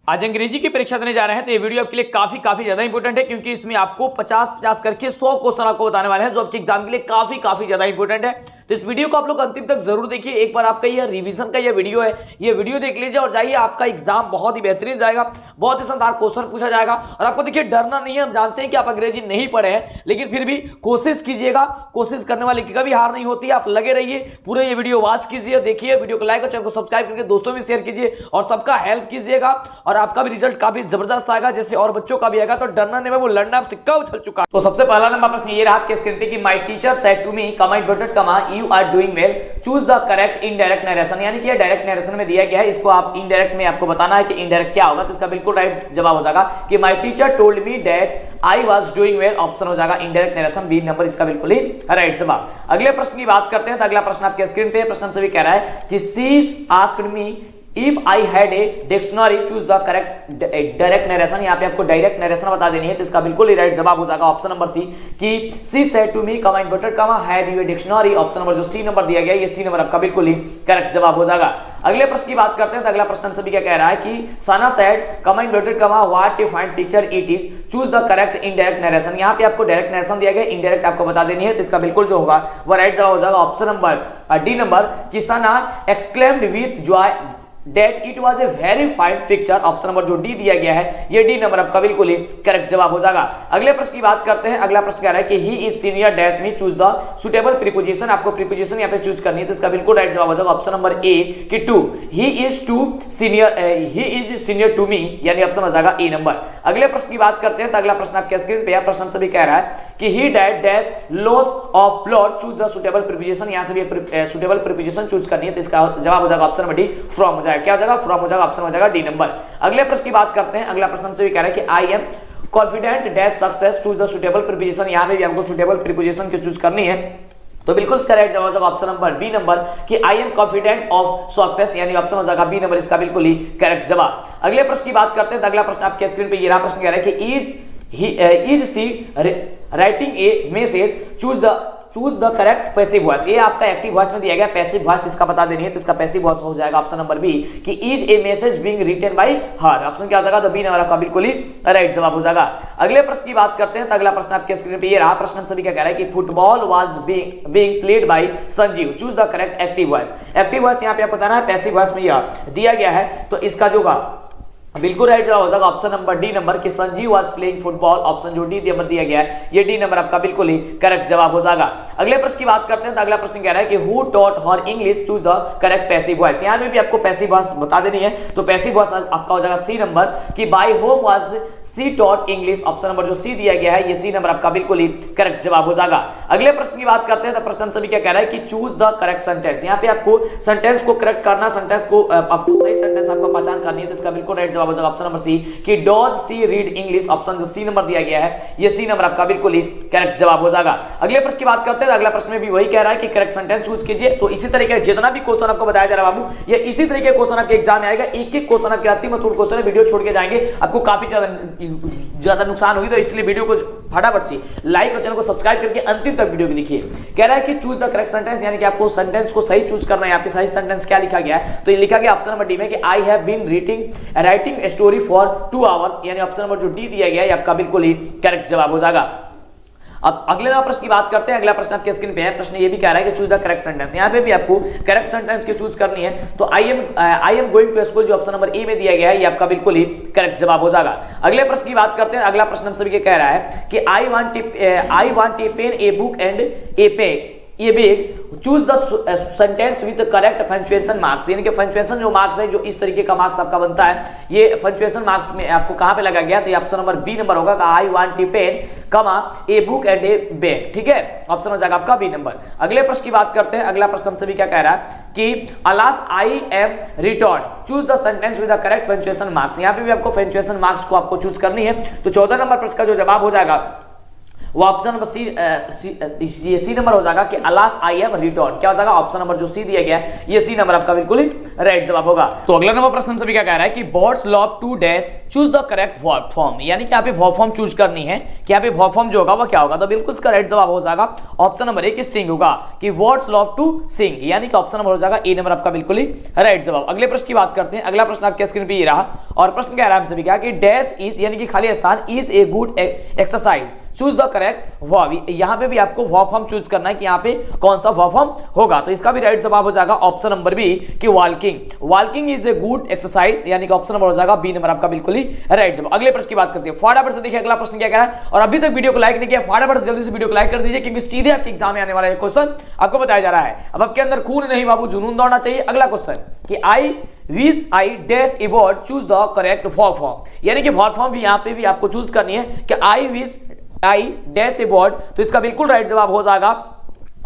आज अंग्रेजी की परीक्षा देने जा रहे हैं तो ये वीडियो आपके लिए काफी ज्यादा इंपॉर्टेंट है, क्योंकि इसमें आपको 50-50 करके 100 क्वेश्चन आपको बताने वाले हैं जो आपके एग्जाम के लिए काफी ज्यादा इंपॉर्टेंट है। तो इस वीडियो को आप लोग अंतिम तक जरूर देखिए। एक बार आपका ये रिवीजन का ये वीडियो है, ये वीडियो देख लीजिए और जाइए, आपका एग्जाम बहुत ही बेहतरीन जाएगा, बहुत ही शानदार क्वेश्चन पूछा जाएगा। और आपको देखिए डरना नहीं है, हम जानते हैं कि आप अंग्रेजी नहीं पढ़े हैं, लेकिन फिर भी कोशिश कीजिएगा, कोशिश करने वाले की कभी हार नहीं होती है। आप लगे रहिए, पूरे ये वीडियो वॉच कीजिए, देखिए वीडियो को लाइक और चैनल को सब्सक्राइब करके दोस्तों में शेयर कीजिए और सबका हेल्प कीजिएगा और आपका भी रिजल्ट काफी जबरदस्त आएगा, जैसे और बच्चों का भी आएगा। तो डरना नहीं है, वो लड़ना सिक्का उछल चुका। तो सबसे पहला नंबर प्रश्न ये रहा आपके स्क्रीन पे कि my teacher said to me comma inverted comma you are doing well, choose the correct indirect narration. यानी कि डायरेक्ट नरेशन में दिया गया है, इसको आप इनडायरेक्ट में आपको बताना है कि इनडायरेक्ट क्या होगा। तो इसका बिल्कुल राइट जवाब हो जाएगा कि my teacher told me that I was doing well. Option हो जाएगा इनडायरेक्ट नरेशन, बी नंबर इसका बिल्कुल ही राइट जवाब। अगले प्रश्न की बात करते हैं। तो अगला प्रश्न आपके स्क्रीन पे प्रश्न सभी कह रहा है कि she asked me If I had a dictionary, choose the correct direct narration। यहाँ पे आपको डायरेक्ट नरेशन बता देनी है, तो इसका बिल्कुल ही राइट जवाब हो जाएगा ऑप्शन नंबर सी कि she said to me कमा इन्वर्टेड कमा had you a dictionary। Option number जो सी नंबर दिया गया, ये सी नंबर आपका बिल्कुल ही करेक्ट जवाब हो जाएगा। अगले प्रश्न की बात करते हैं। तो अगला प्रश्न सभी क्या कह रहा है कि सना said कमा इन्वर्टेड कमा what a fine teacher it is, choose the correct indirect narration। यहाँ पे आपको डायरेक्ट नरेशन दिया गया, इनडायरेक्ट आपको बता देनी है, तो इसका बिल्कुल जो होगा वो राइट जवाब हो जाएगा ऑप्शन नंबर डी नंबर कि सना exclaimed with joy That it was a very fine picture। Option number जो डी दिया गया है, ये डी नंबर आपका बिल्कुल ही करेक्ट जवाब हो जाएगा। अगले प्रश्न की बात करते हैं। अगला प्रश्न कह रहा है कि he is senior dash में चूज द सुटेबल प्रीपोजिशन। आपको प्रीपोजिशन यहाँ पे चूज करनी है, तो इसका बिल्कुल राइट जवाब हो जाएगा ऑप्शन नंबर ए कि to. he is senior to me, यानी ऑप्शन हो जाएगा ए नंबर। अगले प्रश्न की बात करते हैं। तो अगला प्रश्न आपके स्क्रीन पे है, प्रश्न सभी कह रहा है कि he died dash loss of plot, choose the suitable preposition. यहाँ से भी सुटेबल प्रीपोजिशन चूज करनी है, तो इसका जवाब हो जाएगा ऑप्शन नंबर डी फ्रॉम हो जाएगा। क्या हो जाएगा? फ्रॉम हो जाएगा, ऑप्शन हो जाएगा डी नंबर। अगले प्रश्न की बात करते हैं। अगला प्रश्न से भी कह रहा है कि I am confident dash success, choose the suitable preposition. यहां पे भी हमको सुटेबल प्रीपोजिशन की चूज करनी है, तो बिल्कुल इसका राइट जवाब हो जाएगा ऑप्शन नंबर बी नंबर कि I am confident of success, यानी ऑप्शन हो जाएगा बी नंबर इसका बिल्कुल ही करेक्ट जवाब। अगले प्रश्न की बात करते हैं। अगला प्रश्न आपके स्क्रीन पे ये रहा, प्रश्न कह रहा है कि is she writing a message, choose the correct passive voice. ये आपका एक्टिव वॉइस में दिया गया, पैसिव वॉइस इसका बता देनी है, तो इसका पैसिव वॉइस हो जाएगा ऑप्शन नंबर बी कि is a message being written by her. Option क्या हो जाएगा? तो बी नंबर आपका बिल्कुल ही राइट जवाब हो जाएगा। अगले प्रश्न की बात करते हैं। तो अगला प्रश्न आपके स्क्रीन पे ये रहा, प्रश्न सभी क्या कह रहा है कि football was being played by Sanjeev, choose the correct active voice. Active voice यहाँ पे आपको बताना है, पैसिव वॉइस में यह दिया गया है, तो इसका जो होगा बिल्कुल राइट जवाब हो जाएगा ऑप्शन नंबर डी नंबर कि Sanjeev was playing football. Option जो डी नंबर दिया गया है, ये डी नंबर आपका बिल्कुल ही करेक्ट जवाब हो जाएगा। अगले प्रश्न की बात करते हैं। तो अगला प्रश्न कह रहा है कि who taught her English, choose the correct passive voice. यहां में भी आपको पैसिव वॉइस बता देनी है, तो पैसिव वॉइस आपका हो जाएगा सी नंबर कि by whom was she taught English. Option number जो सी दिया गया है, ये सी नंबर आपका बिल्कुल ही करेक्ट जवाब हो जाएगा। अगले प्रश्न की बात करते हैं। तो प्रश्न सभी क्या कह रहा है कि चूज द करेक्ट सेंटेंस। यहां पे आपको सेंटेंस को करेक्ट करना, सेंटेंस को आपको सही सेंटेंस आपको पहचान करनी है, तो इसका बिल्कुल राइट जवाब हो जाएगा ऑप्शन नंबर सी कि डॉज सी रीड इंग्लिश। ऑप्शन जो सी नंबर दिया गया है, ये सी नंबर आपका बिल्कुल ही करेक्ट जवाब हो जाएगा। अगले प्रश्न की बात करते हैं। अगला प्रश्न में भी वही कह रहा है कि करेक्ट सेंटेंस चूज कीजिए। तो इसी तरीके जितना भी क्वेश्चन आपको बताया जा रहा है बाबू, ये इसी तरीके क्वेश्चन आपके एग्जाम में आएगा। एक एक क्वेश्चन आपके आती महत्वपूर्ण क्वेश्चन है, वीडियो छोड़ के जाएंगे, आपको काफी ज्यादा नुकसान होगी, तो इसलिए वीडियो को फटाफट से लाइक और चैनल को सब्सक्राइब करके अंतिम तक वीडियो को देखिए। कह रहा है कि चूज द करेक्ट सेंटेंस, यानी कि आपको सेंटेंस को सही चूज करना है। यहाँ पे सही सेंटेंस क्या लिखा गया है? तो ये लिखा गया ऑप्शन नंबर डी में कि I have been writing story for 2 hours, यानी ऑप्शन नंबर जो डी दिया गया है आपका बिल्कुल ही करेक्ट जवाब हो जाएगा। अब अगले प्रश्न की बात करते हैं। अगला प्रश्न आपके स्क्रीन पे है, प्रश्न ये भी कह रहा है कि चूज द करेक्ट सेंटेंस। यहाँ पे भी आपको करेक्ट सेंटेंस की चूज करनी है, तो I am going to school जो ऑप्शन नंबर ए में दिया गया है, ये आपका बिल्कुल ही करेक्ट जवाब हो जाएगा। अगले प्रश्न की बात करते हैं। अगला प्रश्न हम सभी कह रहा है कि I want a pen a book and a pen ये bag, choose the sentence with correct punctuation marks. यानी कि पंक्चुएशन जो मार्क्स है, जो इस तरीके का मार्क्स आपका बनता है, ये पंक्चुएशन मार्क्स में आपको कहां पे लगा गया? तो ये ऑप्शन नंबर बी नंबर होगा, आई वांट ए पेन कमा ए बुक एंड ए बैग। ठीक है, ऑप्शन हो जाएगा आपका बी नंबर। अगले प्रश्न की बात करते हैं। अगला प्रश्न हमसे भी क्या कह रहा है कि alas I am return, choose the sentence with the correct punctuation marks. यहाँ पे भी आपको पंक्चुएशन मार्क्स को आपको चूज करनी है, तो 14 नंबर प्रश्न का जो जवाब हो जाएगा वो ऑप्शन नंबर सी नंबर हो जाएगा कि अलास आई एम रिटर्न। क्या हो जाएगा? ऑप्शन नंबर जो सी दिया गया है ये सी नंबर आपका बिल्कुल ही राइट जवाब होगा। तो अगला नंबर प्रश्न हमसे भी क्या कह रहा है कि birds love to dash choose the correct verb form, यानी कि यहाँ पे वर्ब फॉर्म चूज करनी है कि यहाँ पे वर्ब फॉर्म जो होगा वो क्या होगा? तो बिल्कुल इसका राइट जवाब हो जाएगा ऑप्शन नंबर ए कि सिंग होगा, कि बर्ड्स लव टू सिंग, यानी कि ऑप्शन नंबर हो जाएगा ए नंबर आपका बिल्कुल ही राइट जवाब। अगले प्रश्न की बात करते हैं। अगला प्रश्न आपके स्क्रीन पे ये रहा और प्रश्न कह रहा है हमसे भी क्या कि डैश इज, यानी कि खाली स्थान, is a good exercise, choose the correct verb. यहाँ पे भी आपको वर्ब फॉर्म चूज करना है कि यहाँ पे कौन सा वर्ब फॉर्म होगा। तो इसका भी राइट जवाब हो जाएगा ऑप्शन नंबर बी कि walking. Walking is a good exercise, यानी कि ऑप्शन नंबर हो जाएगा बी नंबर आपका बिल्कुल ही राइट जवाब। अगले प्रश्न की बात करते हैं। फटाफट से देखिए अगला प्रश्न क्या कह रहा है, और अभी तक वीडियो को लाइक नहीं किया फटाफट जल्दी से वीडियो को लाइक कर दीजिए, क्योंकि सीधे आपके एग्जाम में आने वाला क्वेश्चन आपको बताया जा रहा है। अब आपके अंदर खून नहीं बाबू, जुनून दौड़ना चाहिए। अगला क्वेश्चन कि I wish I dash a word, choose the correct verb form, यानी कि वर्ब फॉर्म भी यहाँ पे भी आपको चूज करनी है कि I wish I dash a word. तो इसका बिल्कुल राइट जवाब हो जाएगा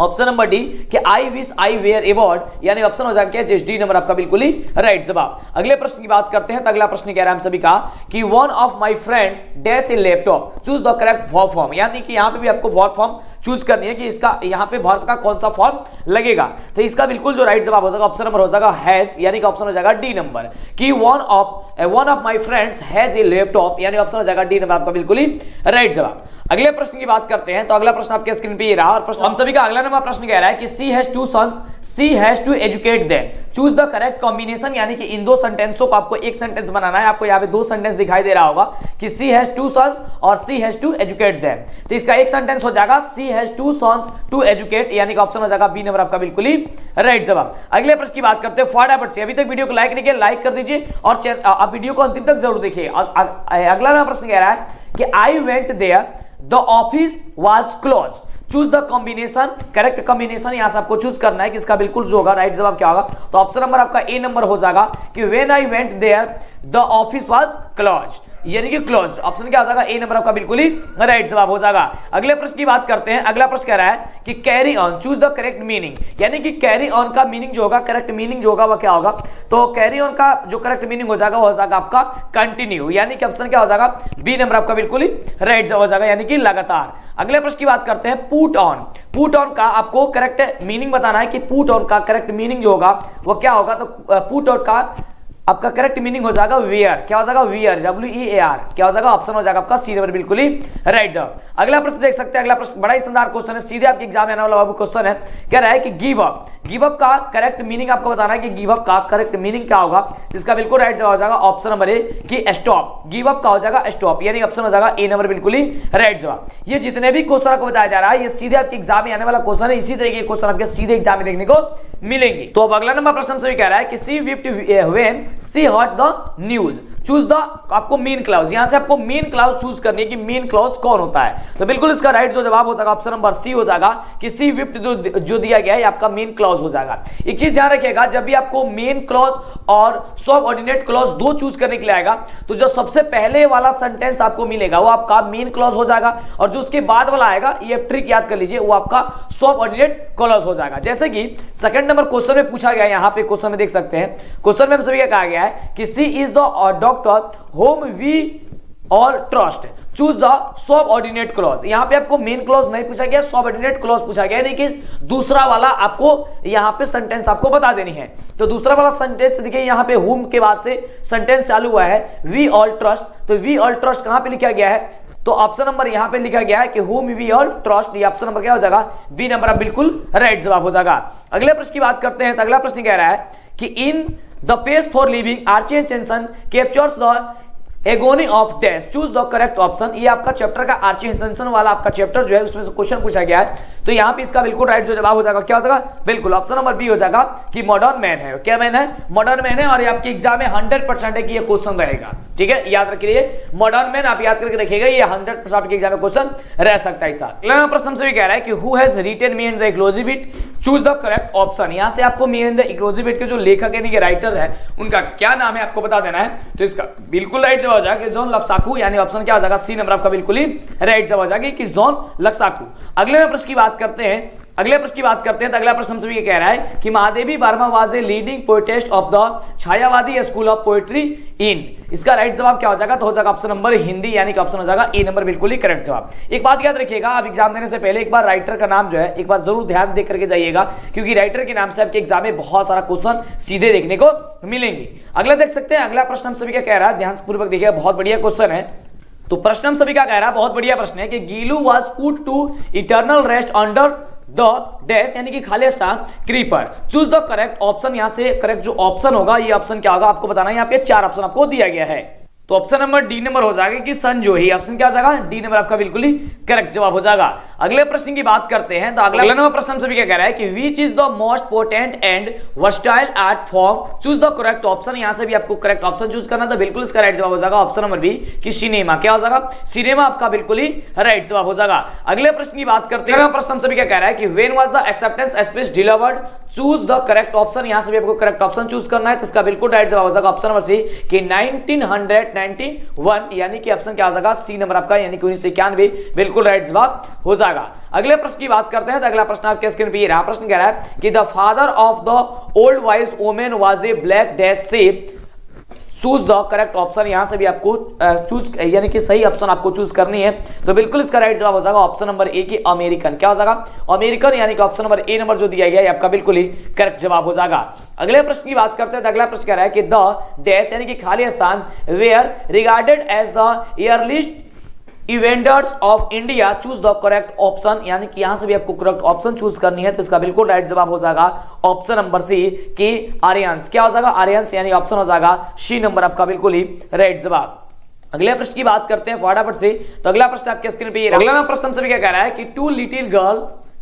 ऑप्शन नंबर डी कि I wish I were a bird, यानी ऑप्शन हो जाएगा क्या? डी नंबर आपका बिल्कुल ही राइट जवाब। अगले प्रश्न की बात करते हैं। तो अगला प्रश्न कह रहा है हम सभी का कि one of my friends dash A laptop, choose the correct verb form, यानी कि यहाँ पे भी आपको वर्ब फॉर्म चूज करनी है कि इसका यहाँ पे वर्ब का कौन सा फॉर्म लगेगा। तो इसका बिल्कुल जो राइट जवाब हो जाएगा ऑप्शन नंबर हो जाएगा हैज, यानी कि ऑप्शन हो जाएगा डी नंबर कि one of my friends has a laptop, यानी ऑप्शन हो जाएगा डी नंबर आपका बिल्कुल ही राइट जवाब। अगले प्रश्न की बात करते हैं। तो अगला प्रश्न आपके स्क्रीन पे ये रहा और प्रश्न हम सभी का अगला नंबर प्रश्न कह रहा है कि she has two sons, she has to educate them, choose the correct combination, यानी कि इन दो सेंटेंसों को आपको एक सेंटेंस बनाना है। आपको यहाँ पे दो सेंटेंस दिखाई दे रहा होगा कि सी हैज टू सन्स और she has to educate them. तो इसका एक सेंटेंस हो जाएगा she has two sons to educate, यानी कि ऑप्शन हो जाएगा बी नंबर आपका बिल्कुल ही राइट जवाब। अगले प्रश्न की बात करते हैं फटाफट से। अभी तक वीडियो को लाइक नहीं किया लाइक कर दीजिए और आप वीडियो को अंतिम तक जरूर देखिए। और अगला प्रश्न कह रहा है कि I went there the office was close, choose the combination, correct combination यहां से आपको चूज करना है कि इसका बिल्कुल जो होगा राइट जवाब क्या होगा। तो ऑप्शन नंबर आपका ए नंबर हो जाएगा कि when I went there the office was close, यानी कि क्लोज्ड। ऑप्शन क्या हो जाएगा? ए नंबर आपका बिल्कुल ही राइट जवाब हो जाएगा। अगले प्रश्न की बात करते हैं। अगला प्रश्न कह रहा है कि carry on, choose the correct meaning, यानी कि कैरी ऑन का मीनिंग जो होगा, करेक्ट मीनिंग जो होगा वह क्या होगा? तो कैरी ऑन का जो करेक्ट मीनिंग हो जाएगा वो हो जाएगा आपका कंटिन्यू, यानी कि ऑप्शन क्या हो जाएगा? बी नंबर आपका बिल्कुल ही राइट जवाब हो जाएगा, यानी कि लगातार। अगले प्रश्न की बात करते हैं पुट ऑन। पुट ऑन का आपको करेक्ट मीनिंग बताना है कि पुट ऑन का करेक्ट मीनिंग जो होगा वो क्या होगा। तो पुट ऑन का आपका करेक्ट मीनिंग हो जाएगा वियर। क्या हो जाएगा? Wear, WEAR। क्या हो जाएगा? ऑप्शन हो जाएगा आपका सी नंबर बिल्कुल ही राइट जवाब। अगला प्रश्न देख सकते हैं। अगला प्रश्न बड़ा ही शानदार क्वेश्चन है, सीधे आपके एग्जाम में आने वाला बाबू क्वेश्चन है। कह रहा है कि गिव अप, गिव अप का करेक्ट मीनिंग आपको बताना है कि गिव अप का करेक्ट मीनिंग क्या होगा। इसका बिल्कुल राइट जवाब हो जाएगा ऑप्शन नंबर ए कि स्टॉप। गिव अप का हो जाएगा स्टॉप, यानी ऑप्शन हो जाएगा ए नंबर बिल्कुल ही राइट जवाब। ये जितने भी क्वेश्चन आपको बताया जा रहा है ये सीधे आपके एग्जाम में आने वाला क्वेश्चन है। इसी तरीके के क्वेश्चन आपके सीधे एग्जाम में देखने को मिलेंगे। तो अब अगला नंबर प्रश्न हमसे कह रहा है कि she wept when she heard the news, choose the आपको मेन क्लाउज। यहां से आपको मेन क्लाउज चूज करनी है कि मेन क्लाउज कौन होता है। तो बिल्कुल इसका राइट जो जवाब हो जाएगा ऑप्शन नंबर सी हो जाएगा कि सी विप्ट जो दिया गया है आपका मेन क्लाउज हो जाएगा। एक चीज ध्यान रखिएगा, जब भी आपको मेन क्लॉज और सबऑर्डिनेट क्लॉज दो चूज करने के लिए आएगा तो जो सबसे पहले वाला सेंटेंस आपको मिलेगा वो आपका मेन क्लॉज हो जाएगा और जो उसके बाद वाला आएगा, ये ट्रिक याद कर लीजिए, वो आपका सबऑर्डिनेट क्लॉज हो जाएगा। जैसे कि सेकंड नंबर क्वेश्चन में पूछा गया है, यहां पे क्वेश्चन में देख सकते हैं, क्वेश्चन में हम सभी क्या कहा गया है कि she is the doctor whom we our trust, choose the subordinate clause. यहां पे आपको मेन क्लॉज नहीं पूछा गया, सबऑर्डिनेट क्लॉज पूछा गया, यानी कि दूसरा वाला आपको यहां पे सेंटेंस आपको बता देनी है। तो दूसरा वाला सेंटेंस देखिए यहां पे होम के बाद से सेंटेंस चालू हुआ है वी ऑल ट्रस्ट, तो वी ऑल ट्रस्ट कहां पे लिखा गया है, तो ऑप्शन नंबर यहां पे लिखा गया है कि होम वी ऑल ट्रस्ट, ये ऑप्शन नंबर क्या हो जाएगा, बी नंबर आप बिल्कुल राइट जवाब हो जाएगा। अगले प्रश्न की बात करते हैं, तो अगला प्रश्न कह रहा है कि in the page for living Archie and Chenson captures the agony of dash, choose the correct option. ये आपका चैप्टर का आर्ची हेंसन वाला आपका चैप्टर जो है उसमें से क्वेश्चन पूछा गया है, तो यहाँ पे इसका बिल्कुल राइट जो जवाब हो जाएगा क्या हो जाएगा, बिल्कुल ऑप्शन नंबर बी हो जाएगा कि मॉडर्न मैन है। क्या मैन है, मॉडर्न मैन है, और ये आपके एग्जाम में 100% है कि ये क्वेश्चन रहेगा, ठीक है, याद रखिए मॉडर्न मैन आप याद करके रखिएगा, ये 100% आपके एग्जाम में क्वेश्चन रह सकता है। अगला प्रश्न हमसे भी कह रहा है कि who has written me and the exclusive it, choose the correct option. यहां से आपको me and the exclusive it के जो लेखक यानी कि राइटर है उनका क्या नाम है आपको बता देना है, तो इसका बिल्कुल राइट जवाब हो जाएगा जॉन लक्साकू, यानी ऑप्शन क्या हो जाएगा, सी नंबर आपका बिल्कुल ही राइट जवाब हो जाएगा कि जॉन लक्साकू। अगले प्रश्न की बात करते हैं अगले प्रश्न की बात करते हैं तो अगला प्रश्न हमसे ये कह रहा है कि Mahadevi Verma was a leading poetess of the Chhayavadi school of poetry in. इसका राइट जवाब क्या हो जाएगा? तो हो जाएगा ऑप्शन नंबर हिंदी, यानी कि ऑप्शन हो जाएगा ए नंबर बिल्कुल ही करेक्ट जवाब। एक बात याद रखिएगा, आप एग्जाम देने से पहले एक बार राइटर का नाम जो है एक बार जरूर ध्यान दे करके जाइएगा, क्योंकि राइटर के नाम से आपके एग्जाम में बहुत सारा क्वेश्चन सीधे देखने को मिलेंगे। अगला देख सकते हैं, अगला प्रश्न हम सभी क्या कह रहा है, ध्यान पूर्वक देखिए, बहुत बढ़िया क्वेश्चन है। तो प्रश्न हम सभी क्या कह रहा है, बहुत बढ़िया प्रश्न है कि Gillu was put to eternal rest under the dash, यानी कि खाली स्थान creeper. Choose the correct option, यहां से करेक्ट जो ऑप्शन होगा ये ऑप्शन क्या होगा आपको बताना है। यहाँ पे 4 ऑप्शन आपको दिया गया है, तो ऑप्शन नंबर डी नंबर हो जाएगा कि संजोही। ऑप्शन क्या हो जाएगा? डी नंबर आपका बिल्कुल ही करेक्ट जवाब हो जाएगा। अगले प्रश्न की बात करते हैं तो अगला नंबर प्रश्न हमसे भी क्या कह रहा है कि which is the most potent and versatile art form, choose the correct option. यहां से भी आपको करेक्ट ऑप्शन चूज करना, तो बिल्कुल इसका राइट जवाब हो जाएगा ऑप्शन नंबर बी कि सिनेमा। क्या हो जाएगा? सिनेमा आपका बिल्कुल ही राइट जवाब हो जाएगा। अगले प्रश्न की बात करते हैं, प्रश्न हमसे भी क्या कह रहा है कि when was the acceptance speech delivered, choose the correct option. यहां से भी आपको करेक्ट ऑप्शन चूज करना है, तो इसका बिल्कुल राइट जवाब हो जाएगा ऑप्शन नंबर सी कि 1991, यानी कि ऑप्शन क्या आ जाएगा? सी नंबर आपका, यानी कि 1991 बिल्कुल राइट जवाब हो जाएगा। अगले प्रश्न की बात करते हैं तो अगला प्रश्न आपके स्क्रीन पे ये रहा। प्रश्न कह रहा है कि the father of the old wise women was a black dash shape, choose the correct option. यहां से भी आपको चूज, यानी कि सही ऑप्शन आपको चूज करनी है, तो बिल्कुल इसका राइट जवाब हो जाएगा ऑप्शन नंबर ए की अमेरिकन। क्या हो जाएगा? अमेरिकन, यानी कि ऑप्शन नंबर ए नंबर जो दिया गया है आपका बिल्कुल ही करेक्ट जवाब हो जाएगा। अगले प्रश्न की बात करते हैं तो अगला प्रश्न कह रहा है कि द डैश, यानी कि खाली स्थान were regarded as the earliest inventors of India, choose the correct option. यानी कि यहां से भी आपको करेक्ट ऑप्शन चूज करनी है, तो इसका बिल्कुल राइट जवाब हो जाएगा ऑप्शन नंबर सी कि आर्यंस। क्या हो जाएगा? आर्यंस, यानी ऑप्शन हो जाएगा सी नंबर आपका बिल्कुल ही राइट जवाब। अगले प्रश्न की बात करते हैं फटाफट से, तो अगला प्रश्न आपके स्क्रीन पे ये रहा। अगला प्रश्न हमसे भी क्या कह रहा है कि two little girl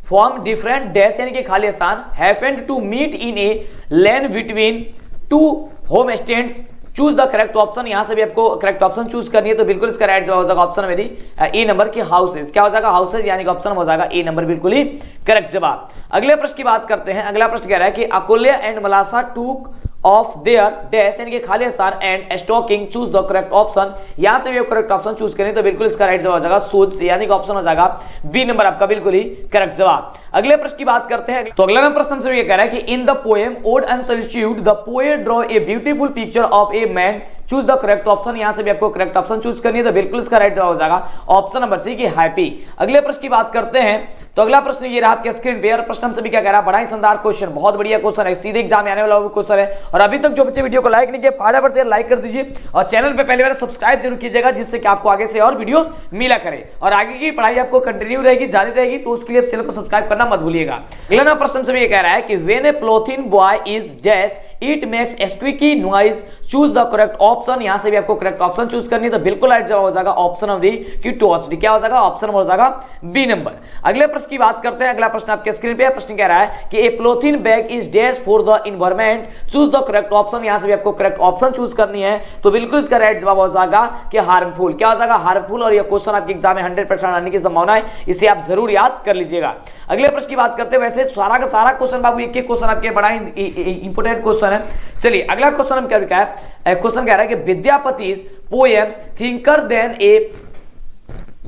from different dash, यानी कि खाली स्थान happened to meet in a lane between two home stands, choose the correct option. यहां से भी आपको करेक्ट ऑप्शन चूज करनी है, तो बिल्कुल इसका राइट जवाब हो जाएगा ऑप्शन मेरी ए नंबर की हाउसेज। क्या हो जाएगा? हाउसेज, यानी कि ऑप्शन हो जाएगा ए नंबर बिल्कुल ही करेक्ट जवाब। अगले प्रश्न की बात करते हैं, अगला प्रश्न कह रहा है कि अकोल्या एंड मलासा टूक ऑफ देयर डैश, यानी कि खाली स्थान and stocking, choose the correct option. यहां से भी करेक्ट ऑप्शन चूज करें, तो बिल्कुल इसका राइट जवाब हो जाएगा शूज, यानी कि ऑप्शन हो जाएगा बी नंबर आपका बिल्कुल ही करेक्ट जवाब। अगले प्रश्न की बात करते हैं, तो अगला प्रश्न हमसे ये कह रहा है कि in the poem ode and solitude the poet draw a beautiful picture of a man, choose the correct option. यहां से भी आपको करेक्ट ऑप्शन चूज करनी है, तो बिल्कुल इसका राइट जवाब हो जाएगा ऑप्शन नंबर सी की हैप्पी। अगले प्रश्न की बात करते हैं, तो अगला प्रश्न ये रहा आपके स्क्रीन पे, और प्रश्न हमसे भी क्या कह रहा है, बड़ा ही शानदार क्वेश्चन, बहुत बढ़िया क्वेश्चन है, सीधे एग्जाम में आने वाला क्वेश्चन है। और अभी तक जो बच्चे वीडियो को लाइक नहीं किया, फटाफट से लाइक कर दीजिए, और चैनल पे पहले बार सब्सक्राइब जरूर कीजिएगा, जिससे कि आपको आगे से और वीडियो मिला करे, और आगे की पढ़ाई आपको कंटिन्यू रहेगी, जारी रहेगी, तो उसके लिए चैनल को सब्सक्राइब करना मत भूलिएगा। अगला प्रश्न हमसे ये कह रहा है कि when A polythene boy is dash it makes squeaky noise, choose the correct option. यहां से भी आपको करेक्ट ऑप्शन चूज करनी है, तो बिल्कुल राइट जवाब हो जाएगा ऑप्शन नंबर डी की टोस्ट। क्या हो जाएगा? ऑप्शन हो जाएगा बी नंबर। अगले प्रश्न की बात करते हैं, अगला प्रश्न आपके स्क्रीन पे प्रश्न कह रहा है कि a polythene bag is dash for the environment, choose the correct option. यहां से भी आपको करेक्ट ऑप्शन चूज करनी है, तो बिल्कुल इसका राइट जवाब हो जाएगा कि हार्मफुल। क्या हो जाएगा? हार्मफुल, और यह क्वेश्चन आपके एग्जाम में 100% आने की संभावना है, इसे आप जरूर याद कर लीजिएगा। अगले प्रश्न की बात करते हैं, वैसे सारा का सारा क्वेश्चन बाबू एक एक क्वेश्चन आपके बड़ा इंपोर्टेंट क्वेश्चन है। चलिए अगला क्वेश्चन हम क्या है, क्वेश्चन कह रहा है कि Vidyapati's poem thinker then a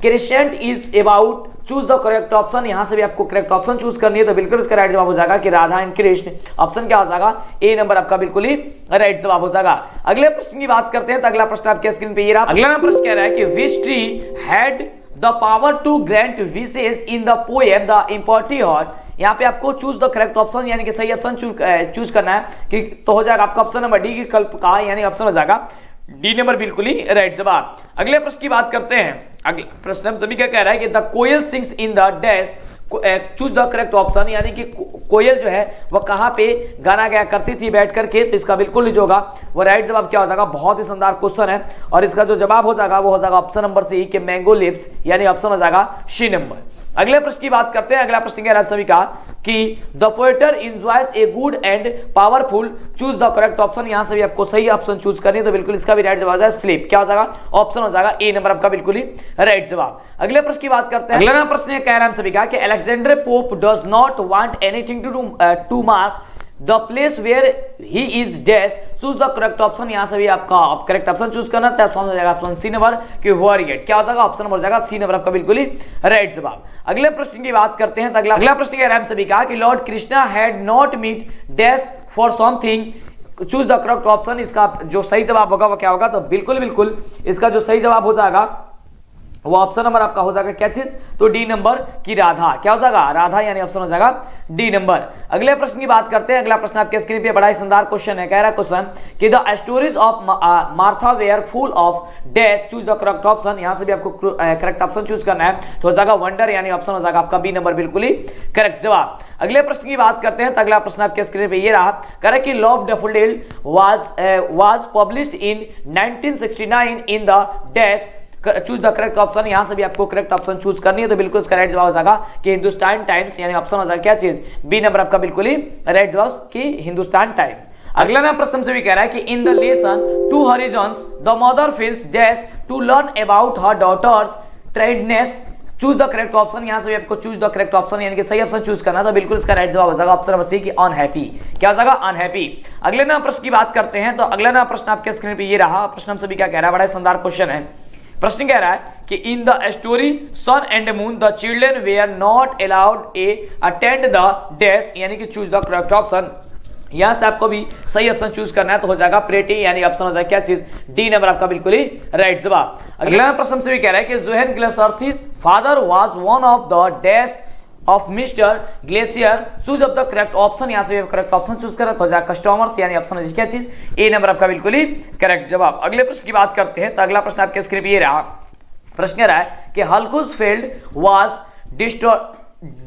crescent is about, choose the correct option. यहां से भी आपको करेक्ट ऑप्शन चूज करनी है, तो बिल्कुल इसका राइट जवाब हो जाएगा कि राधा एंड कृष्ण। ऑप्शन क्या हो जाएगा? ए नंबर आपका बिल्कुल ही राइट जवाब हो जाएगा। अगले प्रश्न की बात करते हैं, तो अगला प्रश्न आपके स्क्रीन पे ये रहा। अगला प्रश्न कह रहा है कि which tree had the power to grant wishes in the poem the इम्पोर्टी हॉट। यहाँ पे आपको चूज द करेक्ट ऑप्शन, यानी कि सही ऑप्शन चूज करना है, कि तो हो जाएगा आपका ऑप्शन नंबर डी की कल्प का, यानी ऑप्शन हो जाएगा डी नंबर बिल्कुल ही राइट जवाब। अगले प्रश्न की बात करते हैं, अगले प्रश्न हम सभी क्या कह रहा है कि the koel sings in the dash, choose the correct option. यानी कि कोयल जो है वह कहां पे गाना गाया करती थी बैठ करके, तो इसका बिल्कुल ही जो होगा वो राइट जवाब क्या हो जाएगा? बहुत ही शानदार क्वेश्चन है, और इसका जो जवाब हो जाएगा वो हो जाएगा ऑप्शन नंबर सी के मैंगो लिप्स, यानी ऑप्शन हो जाएगा सी नंबर। अगले प्रश्न की बात करते हैं, अगला प्रश्न कह रहा है सभी का कि the poet enjoys a good and powerful, choose the correct option. यहां से भी आपको सही ऑप्शन चूज करनी है, तो बिल्कुल इसका भी राइट जवाब हो जाएगा स्लीप। क्या हो जाएगा? ऑप्शन हो जाएगा ए नंबर आपका बिल्कुल ही राइट जवाब। अगले प्रश्न की बात करते हैं, अगला प्रश्न कह रहा है सभी का कि Alexander Pope does not want anything to mark the place where he is dash, choose the correct option. यहां से भी आपका करेक्ट ऑप्शन चूज करना था, ऑप्शन हो जाएगा ऑप्शन सी नंबर कि वेयर गेट, क्या हो जाएगा ऑप्शन नंबर हो जाएगा सी नंबर आपका बिल्कुल ही राइट जवाब। अगले प्रश्न की बात करते हैं, तो अगला प्रश्न कह रहा है सभी का कि Lord Krishna had not meet dash for something, choose the correct option. इसका जो सही जवाब होगा वो क्या होगा, तो बिल्कुल इसका जो सही जवाब हो जाएगा वो ऑप्शन नंबर आपका हो जाएगा क्या चीज, तो डी नंबर की राधा, क्या हो जाएगा राधा, यानी ऑप्शन हो जाएगा डी नंबर। अगले प्रश्न की बात करते हैं, अगला प्रश्न आपके स्क्रीन पे बड़ा ही शानदार क्वेश्चन है, कह रहा है क्वेश्चन कि the stories of Martha were full of dash, choose the correct option. यहां से भी आपको करेक्ट ऑप्शन चूज करना है, तो हो जाएगा वंडर, यानी ऑप्शन हो जाएगा आपका बी नंबर बिल्कुल ही करेक्ट जवाब। अगले प्रश्न की बात करते हैं, तो अगला प्रश्न आपके स्क्रीन पे ये रहा, कह रहा है कि love daffodil was published in 1969 in the dash, choose the correct option. यहां से भी आपको करेक्ट ऑप्शन चूज करनी है, तो बिल्कुल इसका राइट जवाब हो जाएगा कि हिंदुस्तान टाइम्स, यानी ऑप्शन हो जाएगा क्या चीज, बी नंबर आपका बिल्कुल ही राइट जवाब कि हिंदुस्तान टाइम्स। अगला ना प्रश्न से भी कह रहा है कि in the lesson two horizons the mother feels dash to learn about her daughter's tiredness, choose the correct option. यहां से भी आपको चूज द करेक्ट ऑप्शन यानी कि सही ऑप्शन चूज करना, तो बिल्कुल इसका राइट जवाब हो जाएगा ऑप्शन नंबर सी की अनहैप्पी, क्या हो जाएगा अनहैप्पी। अगले ना प्रश्न की बात करते हैं, तो अगला ना प्रश्न आपके स्क्रीन पे ये रहा, प्रश्न हमसे भी क्या कह रहा है, बड़ा शानदार क्वेश्चन है। प्रश्न कह रहा है कि in the story sun and moon the children were not allowed a attend the dash, यानी कि चूज द करेक्ट ऑप्शन। यहां से आपको भी सही ऑप्शन चूज करना है, तो हो जाएगा प्रेटी, यानी ऑप्शन हो जाएगा क्या चीज, डी नंबर आपका बिल्कुल ही राइट जवाब। अगला प्रश्न से भी कह रहा है कि Johann Glaserthy's father was one of the dash of Mister Glacier, choose of the correct option. यहां से करेक्ट ऑप्शन चूज करना, तो हो जाएगा कस्टमर्स, यानी ऑप्शन है क्या चीज, ए नंबर आपका बिल्कुल ही करेक्ट जवाब। अगले प्रश्न की बात करते हैं, तो अगला प्रश्न आपके स्क्रीन पे ये रहा, प्रश्न कह रहा है कि हल्कुसफेल्ड was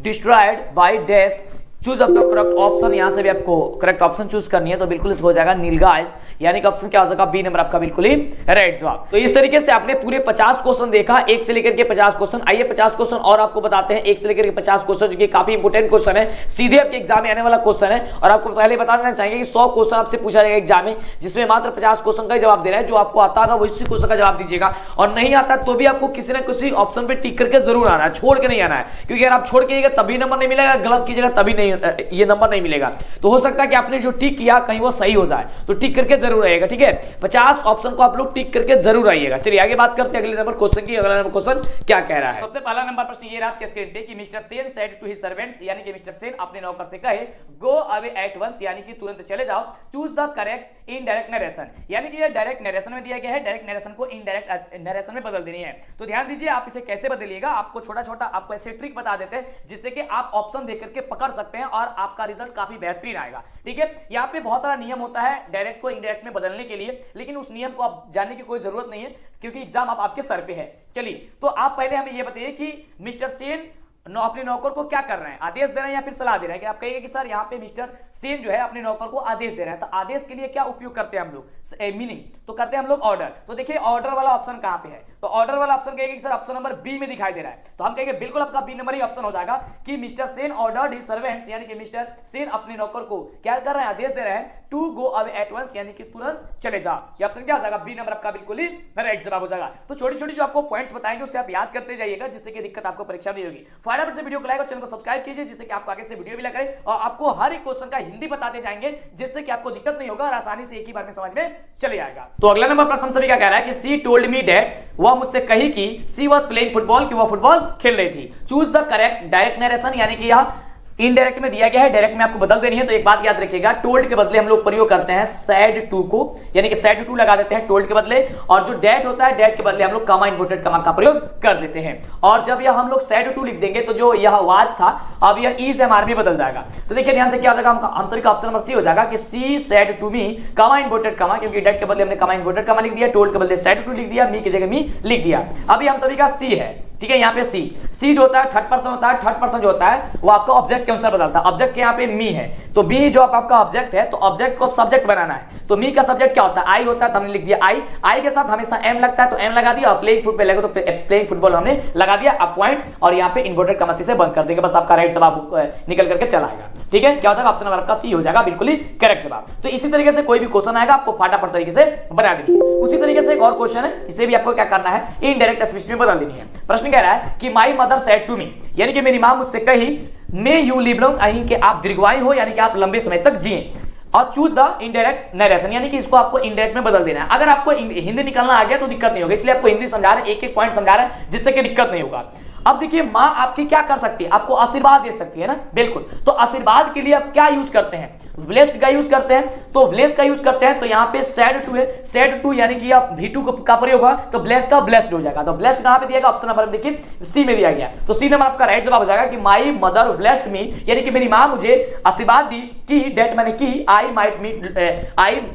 destroyed by dash, choose of the correct option. यहां से भी आपको करेक्ट ऑप्शन चूज करनी है, तो बिल्कुल इसको हो जाएगा नीलगाइस, यानी कि ऑप्शन क्या हो जाएगा बी नंबर आपका बिल्कुल ही राइट जवाब। तो इस तरीके से आपने पूरे 50 क्वेश्चन देखा, एक से लेकर के 50 क्वेश्चन। आइए 50 क्वेश्चन और आपको बताते हैं, एक से लेकर के 50 क्वेश्चन, जो कि काफी इंपोर्टेंट क्वेश्चन है, सीधे आपके एग्जाम में आने वाला क्वेश्चन है। और आपको पहले बता देना चाहिए कि 100 क्वेश्चन आपसे पूछा जाएगा एग्जाम में, जिसमें मात्र 50 क्वेश्चन का जवाब देना है। जो आपको आता होगा वो इसी क्वेश्चन का जवाब दीजिएगा, और नहीं आता तो भी आपको किसी ना किसी ऑप्शन पे टिक करके जरूर आना है, छोड़ के नहीं आना है, क्योंकि अगर आप छोड़ के तभी नंबर नहीं मिलेगा, गलत कीजिएगा तभी नहीं, ये नंबर नहीं मिलेगा। तो हो सकता है कि आपने जो टिक किया कहीं वो सही हो जाए, तो टिक करके जरूर आइएगा, ठीक है। 50 ऑप्शन को आप लोग टिक करके जरूर आइएगा। चलिए आगे बात करते हैं अगले नंबर क्वेश्चन की। अगला नंबर क्वेश्चन क्या कह रहा है, सबसे पहला नंबर प्रश्न ये रहा स्क्रीन पे कि Mr Sen said to his servants, यानी कि मिस्टर सेन अपने नौकर से कहे गो अवे एट वंस, यानी कि तुरंत चले जाओ। Choose the correct indirect narration, यानी कि ये डायरेक्ट नरेशन में दिया गया है, डायरेक्ट नरेशन को इनडायरेक्ट नरेशन में बदल देनी है। तो ध्यान दीजिए आप इसे कैसे बदलिएगा, आपको छोटा छोटा आपको ऐसे ट्रिक बता देते हैं, जिससे कि आप ऑप्शन देख करके पकड़ सकते हैं और आपका रिजल्ट काफी बेहतरीन आएगा, ठीक है। यहाँ पे बहुत सारा नियम होता है डायरेक्ट को इनडायरेक्ट में बदलने के लिए, लेकिन उस नियम को आप जानने की कोई जरूरत नहीं है, क्योंकि एग्जाम आपके सर पे है। चलिए तो आप पहले हमें यह बताइए कि मिस्टर सेन अपने नौकर को क्या कर रहे हैं, आदेश दे रहे हैं या फिर सलाह दे रहे हैं। कि आप कहिए कि सर यहाँ पे मिस्टर सेन जो है अपने नौकर को आदेश दे रहे हैं, तो आदेश के लिए क्या उपयोग करते हैं हम लोग, मीनिंग तो करते हैं हम लोग ऑर्डर। तो देखिए ऑर्डर वाला ऑप्शन कहाँ पे है, तो ऑर्डर वाला ऑप्शन कहेंगे सर ऑप्शन नंबर बी में दिखाई दे रहा है, तो हम कहेंगे बिल्कुल आपका बी नंबर ही ऑप्शन हो जाएगा कि Mr Sen ordered his servants, यानी कि मिस्टर सेन अपने नौकर को क्या कर रहे हैं, आदेश दे रहे हैं to go away at once, यानी कि तुरंत चले जा। ये ऑप्शन क्या हो जाएगा, बी नंबर आपका बिल्कुल ही राइट जवाब हो जाएगा। तो छोटी छोटी जो आपको पॉइंट्स बताएंगे उससे आप याद करते जाइएगा, जिससे कि दिक्कत आपको परीक्षा में होगी। फटाफट से वीडियो को लाइक और चैनल को सब्सक्राइब कीजिए, जिससे कि आपको आगे से वीडियो भी लगा रहे और आपको हर एक क्वेश्चन का हिंदी बताते जाएंगे, जिससे कि आपको दिक्कत नहीं होगा और आसानी से एक ही बार में समझ में चले आएगा। तो अगला नंबर प्रश्न सभी क्या कह रहा है कि सी टोल्ड मी दैट, वह मुझसे कही कि सी वाज प्लेइंग फुटबॉल, कि वह फुटबॉल खेल रही थी। Choose the correct direct narration, यानी कि यह इनडायरेक्ट में दिया गया है, डायरेक्ट में आपको बदल देनी है। तो एक बात याद रखिएगा, टोल्ड के बदले हम लोग प्रयोग करते हैं सैड टू को, यानी कि सैड टू लगा देते हैं टोल्ड के बदले, और जो डेट होता है डेट के बदले हम लोग कमा इन्वर्टेड कमा का प्रयोग कर देते हैं। और जब यह हम लोग सैड टू लिख देंगे तो जो यह वाज था अब यह इज एमआर में बदल जाएगा। तो देखिए ध्यान से क्या हो जाएगा, हम सभी का ऑप्शन नंबर सी हो जाएगा कि सी sad to me comma inverted कमा, क्योंकि डेट के बदले हमने कमा इन्वर्टेड कमा लिख दिया, टोल्ड के बदले सैड टू लिख दिया, मी की जगह मी लिख दिया। अभी हम सभी का सी है, ठीक है। यहाँ पे सी जो होता है थर्ड पर्सन होता है, थर्ड पर्सन जो होता है वो आपका ऑब्जेक्ट के अनुसार बदलता है। ऑब्जेक्ट के यहाँ पे मी है, तो बी जो आपका ऑब्जेक्ट है, तो ऑब्जेक्ट को सब्जेक्ट बनाना है, तो मी का सब्जेक्ट क्या होता है, आई होता है, तो हमने लिख दिया आई। आई के साथ हमेशा एम लगता है, तो एम लगा दिया, और प्लेइंग फुटबॉल लगा तो प्लेइंग फुटबॉल हमने लगा दिया। अब पॉइंट और यहाँ पे इन्वर्टेड कमा से बंद कर देंगे, बस आपका राइट जवाब निकल करके चला आएगा, ठीक है। क्या हो जाएगा, ऑप्शन नंबर आपका सी हो जाएगा बिल्कुल ही करेक्ट जवाब। तो इसी तरीके से कोई भी क्वेश्चन आएगा आपको फटाफट तरीके से बना देनी है। उसी तरीके से एक और क्वेश्चन है, इसे भी आपको क्या करना है, इनडायरेक्ट स्पीच में बदल देनी है। प्रश्न कह रहा है कि my mother said to me, यानी कि मेरी मां मुझसे कही मे यू लिव लॉन्ग, यानी कि आप दीर्घायु हो, यानी कि आप लंबे समय तक जिए। और चूज द इनडायरेक्ट नरेशन, यानी कि इसको आपको इनडायरेक्ट में बदल देना है। अगर आपको हिंदी निकालना आ गया तो दिक्कत नहीं होगी, इसलिए आपको हिंदी समझा रहे हैं, एक एक पॉइंट समझा रहे हैं जिससे कि दिक्कत नहीं होगा। अब देखिए माँ आपकी क्या कर सकती है, आपको आशीर्वाद दे सकती है ना, बिल्कुल। तो आशीर्वाद के लिए आप क्या यूज करते हैं, ब्लेस्ड का यूज करते हैं। तो ब्लेस्ड का यूज करते हैं तो यहाँ पे सैड टू है, सैड टू यानी कि आप V2 का प्रयोग होगा तो ब्लेस्ड का ब्लेस्ड हो जाएगा। तो ब्लेस्ड कहां पे दिया गया, ऑप्शन नंबर देखिए सी में दिया गया। तो सी नंबर आपका राइट जवाब हो जाएगा कि माई मदर ब्लेस्ड मी, यानी कि मेरी माँ मुझे आशीर्वाद दी कि डेट मैंने की आई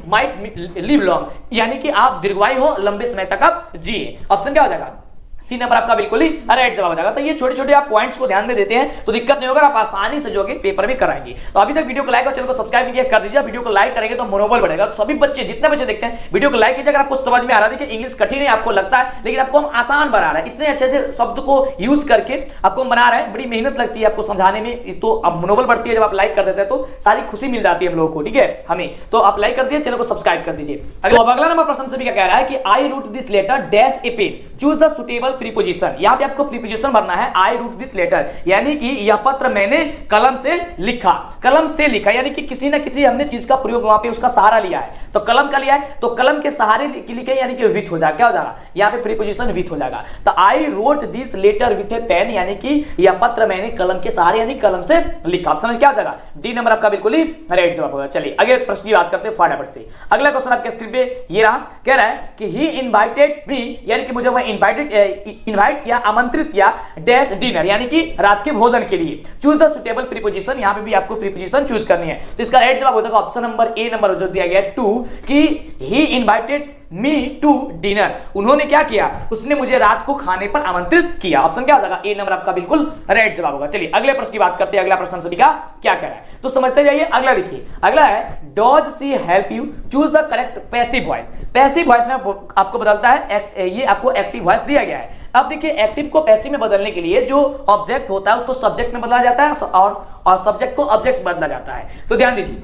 माइट लिव लॉन्ग, यानी कि आप दीर्घायु हो, लंबे समय तक आप जिए। ऑप्शन क्या हो जाएगा, सी नंबर आपका बिल्कुल ही राइट जवाब हो जाएगा। तो ये छोटे छोटे आप पॉइंट्स को ध्यान में देते हैं तो दिक्कत नहीं होगा, आप आसानी से जो पेपर में कराएंगे। तो अभी तक वीडियो को लाइक और चैनल को सब्सक्राइब किया कर दीजिए। वीडियो को लाइक करेंगे तो मनोबल बढ़ेगा। तो सभी बच्चे जितने बच्चे देखते हैं वीडियो को लाइक कीजिए। अगर आपको समझ में आ रहा है, देखिए इंग्लिश कठिन है आपको लगता है, लेकिन आपको हम आसान बना रहे हैं, इतने अच्छे से शब्द को यूज करके आपको हम बना रहे हैं। बड़ी मेहनत लगती है आपको समझाने में, तो अब मनोबल बढ़ती है जब आप लाइक कर देते हैं तो सारी खुशी मिल जाती है हम लोगों को, ठीक है हमें। तो आप लाइक कर दीजिए, चैनल को सब्सक्राइब कर दीजिए। अगला नंबर प्रश्न सभी क्या कह रहा है कि I wrote this letter dash a pen, choose the suitable preposition. यहाँ पे आपको प्रीपोजिशन भरना है, आई रूट दिस लेटर, यानी कि यह पत्र मैंने कलम से लिखा। कलम से लिखा यानी कि किसी ना किसी हमने चीज का प्रयोग वहां पे उसका सहारा लिया है, तो कलम का लिया है तो कलम के सहारे की लिखे, यानी कि विथ हो जाएगा। क्या हो जाएगा, यहाँ पे प्रीपोजिशन विथ हो जाएगा। तो I wrote this letter with a pen, यानी कि यह पत्र मैंने कलम के सहारे यानी कलम से लिखा। ऑप्शन क्या हो जाएगा, डी नंबर आपका बिल्कुल ही राइट जवाब होगा। चलिए अगले प्रश्न की बात करते हैं फटाफट से। अगला क्वेश्चन आपके स्क्रीन पे ये रहा, कह रहा है कि ही इनवाइटेड मी, यानी कि मुझे वह इनवाइट किया, आमंत्रित किया डैश डिनर, यानी कि रात के भोजन के लिए। चूज द सुटेबल प्रीपोजिशन, यहां पे भी आपको प्रीपोजिशन चूज करनी है। तो इसका राइट जवाब हो जाएगा ऑप्शन नंबर ए नंबर जो दिया गया 2 कि ही इनवाइटेड मी टू डिनर, उन्होंने क्या किया, उसने मुझे रात को खाने पर आमंत्रित किया। ऑप्शन क्या हो जाएगा, ए नंबर आपका बिल्कुल राइट जवाब होगा। चलिए अगले प्रश्न की बात करते हैं। अगला प्रश्न सभी का क्या कह रहा है तो समझते जाइए। अगला देखिए, अगला है does she help you, choose the correct passive voice. Passive voice में आपको बदलता है, ये आपको एक्टिव वॉइस दिया गया है। अब देखिए एक्टिव को पैसिव में बदलने के लिए जो ऑब्जेक्ट होता है उसको सब्जेक्ट में बदला जाता है और सब्जेक्ट को ऑब्जेक्ट बदला जाता है। तो ध्यान दीजिए,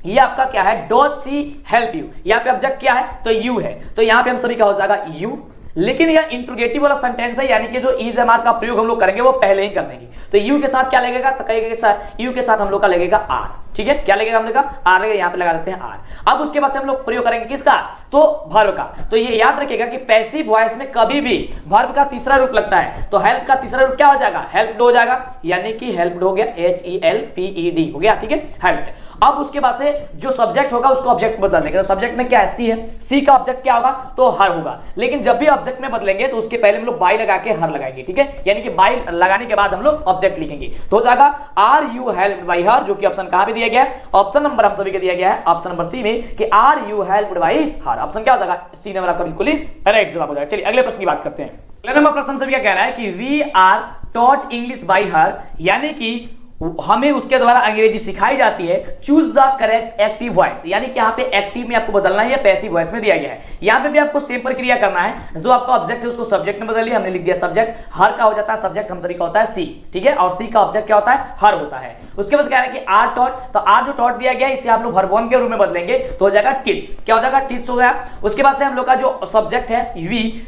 ये आपका क्या है, डॉज सी हेल्प यू, यहाँ पे ऑब्जेक्ट क्या है तो यू है, तो यहाँ पे हम सभी का हो जाएगा यू। लेकिन यह इंट्रोगेटिव वाला सेंटेंस है, यानी कि जो इज एम आर का प्रयोग हम लोग करेंगे वो पहले ही कर देंगे। तो यू के साथ क्या लगेगा, तो कहेगा यू के साथ हम लोग का लगेगा आर, ठीक है। क्या लगेगा हम लोग का आर लगेगा, यहाँ पे लगा देते हैं आर। अब उसके बाद से हम लोग प्रयोग करेंगे किसका, तो वर्ब का। तो ये याद रखिएगा कि पैसिव वॉइस में कभी भी वर्ब का तीसरा रूप लगता है, तो हेल्प का तीसरा रूप क्या हो जाएगा, हेल्प्ड हो जाएगा, यानी कि हेल्प्ड हो गया, HELPED हो गया, ठीक है हेल्प्ड। अब उसके बाद से जो सब्जेक्ट होगा उसको ऑब्जेक्ट बदल देंगे। तो सब्जेक्ट में क्या है, सी है, सी का ऑब्जेक्ट क्या होगा तो हर होगा। लेकिन जब भी ऑब्जेक्ट में बदलेंगे तो उसके पहले हम लोग बाई लगा के हर लगाएंगे, ठीक है, यानी कि बाई लगाने के बाद हम लोग ऑब्जेक्ट लिखेंगे। तो हो जाएगा are you helped by her, जो कि ऑप्शन कहां पे दिया गया है, ऑप्शन नंबर हम सभी को दिया गया है ऑप्शन नंबर सी में कि are you helped by her. Option क्या हो जाएगा, सी नंबर आपका बिल्कुल ही राइट जवाब हो जाएगा। चलिए अगले प्रश्न की बात करते हैं। अगला नंबर प्रश्न सभी क्या कह रहा है कि we are taught English by her, यानी कि हमें उसके द्वारा अंग्रेजी सिखाई जाती है। Choose the correct active voice, यानी कि यहाँ पे एक्टिव में आपको बदलना है या पैसिव वॉइस में दिया गया है। यहाँ पे भी आपको सेम प्रक्रिया करना है, जो आपका ऑब्जेक्ट है उसको सब्जेक्ट में बदल लिया, हमने लिख दिया सब्जेक्ट, हर का हो जाता है सब्जेक्ट हम सभी का होता है सी, ठीक है, और सी का ऑब्जेक्ट क्या होता है हर होता है। उसके बाद कह रहा है कि आर टॉट, तो आर जो टॉट दिया गया इसे आप लोग वर्ब के रूप में बदलेंगे तो हो जाएगा टिप्स। क्या हो जाएगा, टिप्स हो गया। उसके बाद से हम लोग का जो सब्जेक्ट है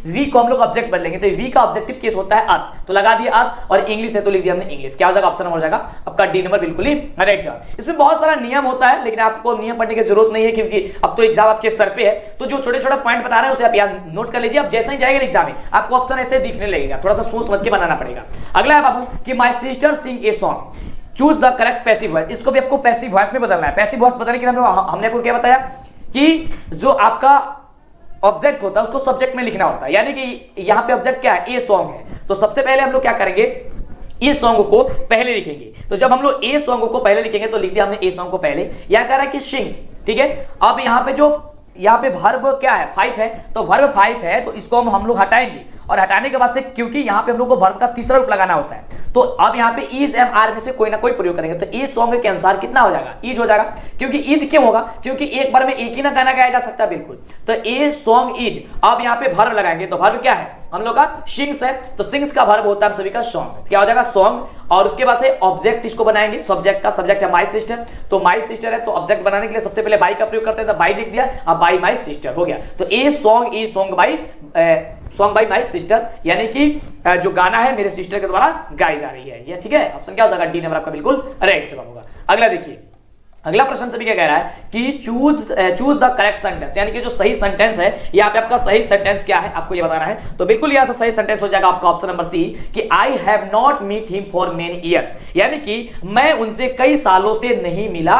वी को हम लोग ऑब्जेक्ट बदलेंगे, तो वी का ऑब्जेक्टिव केस होता है अस, तो लगा दिया अस, और इंग्लिश है तो लिख दिया हमने इंग्लिश। क्या हो जाएगा, ऑप्शन नंबर हो जाएगा आपका डी नंबर बिल्कुल राइट जवाब। इसमें बहुत सारा नियम होता है, लेकिन आपको नियम पढ़ने की जरूरत नहीं है क्योंकि अब तो एग्जाम आपके सर पे है। तो जो छोटे छोटे पॉइंट बता रहे हैं उसे आप याद नोट कर लीजिए। अब जैसे ही जाएगा एग्जाम में आपको ऑप्शन ऐसे दिखने लगेगा, थोड़ा सा सोच समझ के बनाना पड़ेगा। अगला है बाबू कि my sister sing a song, choose the correct passive voice. इसको भी आपको पैसिव वॉइस में बदलना है। पैसिव वॉइस बदलने के लिए हमने आपको क्या बताया कि जो आपका ऑब्जेक्ट होता है उसको सब्जेक्ट में लिखना होता है, यानी कि यहाँ पे ऑब्जेक्ट क्या है, ए सॉन्ग है, तो सबसे पहले हम लोग क्या करेंगे, ए सॉन्ग को पहले लिखेंगे। तो जब हम लोग ए सॉन्ग को पहले लिखेंगे तो लिख दिया हमने ए सॉन्ग को पहले। यह कह रहा है कि सिंग्स, ठीक है। अब यहाँ पे जो यहाँ पे वर्ब क्या है, 5 है, तो वर्ब 5 है तो इसको हम लोग हटाएंगे, और हटाने के बाद से क्योंकि यहाँ पे हम लोग को वर्ब का तीसरा रूप लगाना होता है, तो अब यहाँ पे इज एम आर में से कोई ना कोई प्रयोग करेंगे। तो ए सॉन्ग के अनुसार कितना हो जाएगा, इज हो जाएगा। क्योंकि इज क्यों होगा, क्योंकि एक बार में एक ही ना गाना गाया जा सकता है, बिल्कुल। तो ए सॉन्ग इज, अब यहाँ पे वर्ब लगाएंगे तो वर्ब क्या है हम लोग का सिंग्स है, तो सिंग्स का वर्ब होता है सभी का सॉन्ग। क्या हो जाएगा सॉन्ग, और उसके बाद से ऑब्जेक्ट इसको बनाएंगे, सब्जेक्ट का सब्जेक्ट है माय सिस्टर, तो माय सिस्टर है तो ऑब्जेक्ट बनाने के लिए सबसे पहले बाई का प्रयोग करते हैं, तो बाई लिख दिया, अब बाई माय सिस्टर हो गया। तो a song by song by my sister, यानी कि जो गाना है मेरे सिस्टर के द्वारा गाई जा रही है, ये ठीक है। ऑप्शन क्या हो जाएगा, डी नंबर आपका बिल्कुल राइट जवाब होगा। अगला देखिए, अगला प्रश्न सभी क्या कह रहा है कि चूज द करेक्ट सेंटेंस, यानी कि जो सही सेंटेंस है, यहाँ पे आपका सही सेंटेंस क्या है आपको ये बताना है। तो बिल्कुल यहाँ से सही सेंटेंस हो जाएगा आपका ऑप्शन नंबर सी कि I have not meet him for many years, यानी कि मैं उनसे कई सालों से नहीं मिला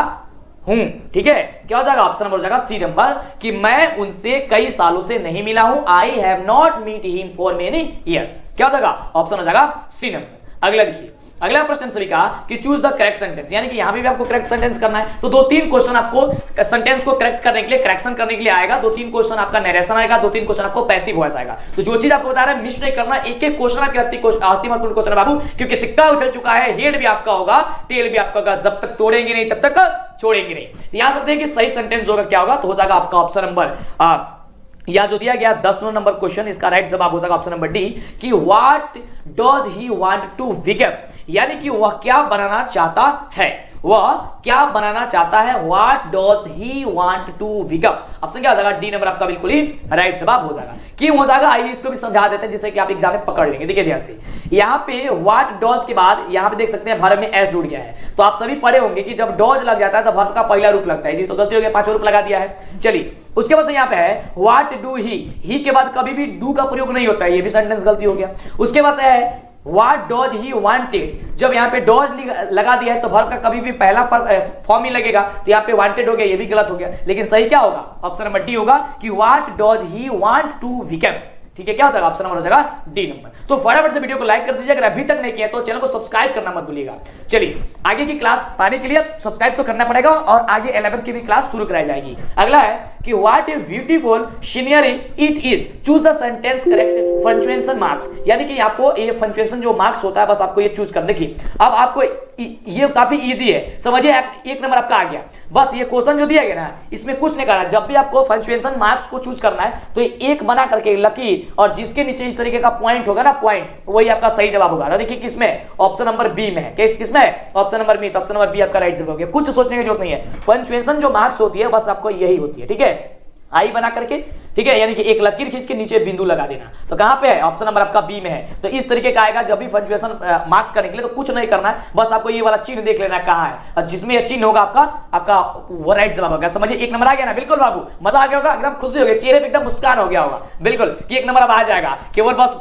हूं, ठीक है। क्या हो जाएगा, ऑप्शन नंबर हो जाएगा सी नंबर कि मैं उनसे कई सालों से नहीं मिला हूं, I have not meet him for many years. क्या हो जाएगा, ऑप्शन हो जाएगा सी नंबर। अगला देखिए, अगला प्रश्न सभी का कि चूज द करेक्ट सेंटेंस, यानी कि यहां भी आपको करेक्ट सेंटेंस करना है। तो 2-3 क्वेश्चन आपको सेंटेंस को करेक्ट करने के लिए, करेक्शन करने के लिए आएगा। 2-3 क्वेश्चन आपका नरेशन आएगा, 2-3 क्वेश्चन आपको पैसिव वॉइस आएगा। तो जो चीज आपको बता रहा है मिस नहीं करना, एक-एक क्वेश्चन आपके आती महत्वपूर्ण क्वेश्चन है बाबू, क्योंकि सिक्का उछल चुका है, हेड भी आपका होगा, टेल भी आपका होगा, जब तक तोड़ेंगे नहीं तब तक छोड़ेंगे नहीं। तो यहां सकते हैं कि सही सेंटेंस होगा क्या होगा, तो हो जाएगा आपका ऑप्शन नंबर या जो दिया गया 10 नंबर क्वेश्चन, इसका राइट जवाब हो जाएगा ऑप्शन नंबर डी कि what does he want to become, यानी कि वह क्या बनाना चाहता है, वह क्या बनाना चाहता है, what does he want to become. Option क्या हो जाएगा, डी नंबर आपका बिल्कुल ही राइट जवाब हो जाएगा। क्यों हो जाएगा, आइए इसको भी समझा देते हैं जिससे कि आप एग्जाम में पकड़ लेंगे। देखिए ध्यान से, यहाँ पे व्हाट डज के बाद यहाँ पे देख सकते हैं वर्ब में एस जुड़ गया है। तो आप सभी पढ़े होंगे कि जब डज लग जाता है तो वर्ब का पहला रूप लगता है, तो गलती हो गया, 5 रूप लगा दिया है। चलिए उसके बाद से यहाँ पे है व्हाट डू ही के बाद कभी भी डू का प्रयोग नहीं होता है, ये भी सेंटेंस गलती हो गया। उसके बाद से है व्हाट डज ही वांटेड, जब यहाँ पे डज लगा दिया है तो वर्ब का कभी भी पहला फॉर्म ही लगेगा, तो यहाँ पे वांटेड हो गया, ये भी गलत हो गया। लेकिन सही क्या होगा, ऑप्शन नंबर डी होगा कि what does he want to become, ठीक है। क्या हो जाएगा, ऑप्शन नंबर हो जाएगा डी नंबर। तो फटाफट से वीडियो को लाइक कर दीजिए, अगर अभी तक नहीं किया तो चैनल को सब्सक्राइब करना मत भूलिएगा। चलिए आगे की क्लास पाने के लिए सब्सक्राइब तो करना पड़ेगा, और आगे 11th की भी क्लास शुरू कराई जाएगी। अगला है कि what a beautiful scenery it is, choose the sentence correct punctuation marks, यानी कि आपको ये पंक्चुएशन जो मार्क्स होता है बस आपको ये चूज कर। देखिए अब आपको ये काफी इजी है, समझिए 1 नंबर आपका आ गया। बस ये क्वेश्चन जो दिया गया ना, इसमें कुछ नहीं करना, जब भी आपको पंक्चुएशन मार्क्स को चूज करना है तो एक बना करके लकीर, और जिसके नीचे इस तरीके का पॉइंट होगा ना, पॉइंट, वही आपका सही जवाब होगा। देखिए किसमें, ऑप्शन नंबर बी में है, किसमें, ऑप्शन नंबर बी, तो ऑप्शन नंबर बी आपका राइट जवाब हो गया। कुछ सोचने की जरूरत नहीं है, पंक्चुएशन जो मार्क्स होती है बस आपको यही होती है, ठीक है। आई बना करके, ठीक है, यानी कि एक लकीर खींच के नीचे बिंदु लगा देना। तो कहां पे है, ऑप्शन नंबर आपका बी में है। तो इस तरीके का आएगा जब भी पंक्चुएशन मार्क्स करने के लिए, तो कुछ नहीं करना है, बस आपको ये वाला चिन्ह देख लेना कहां है, और जिसमें ये चिन्ह होगा आपका वो राइट जवाब होगा। समझिए 1 नंबर आ गया ना, बिल्कुल बाबू, मजा आ गया होगा, एकदम खुशी हो गई, चेहरे पे एकदम मुस्कान हो गया होगा, बिल्कुल कि 1 नंबर अब आ जाएगा। केवल बस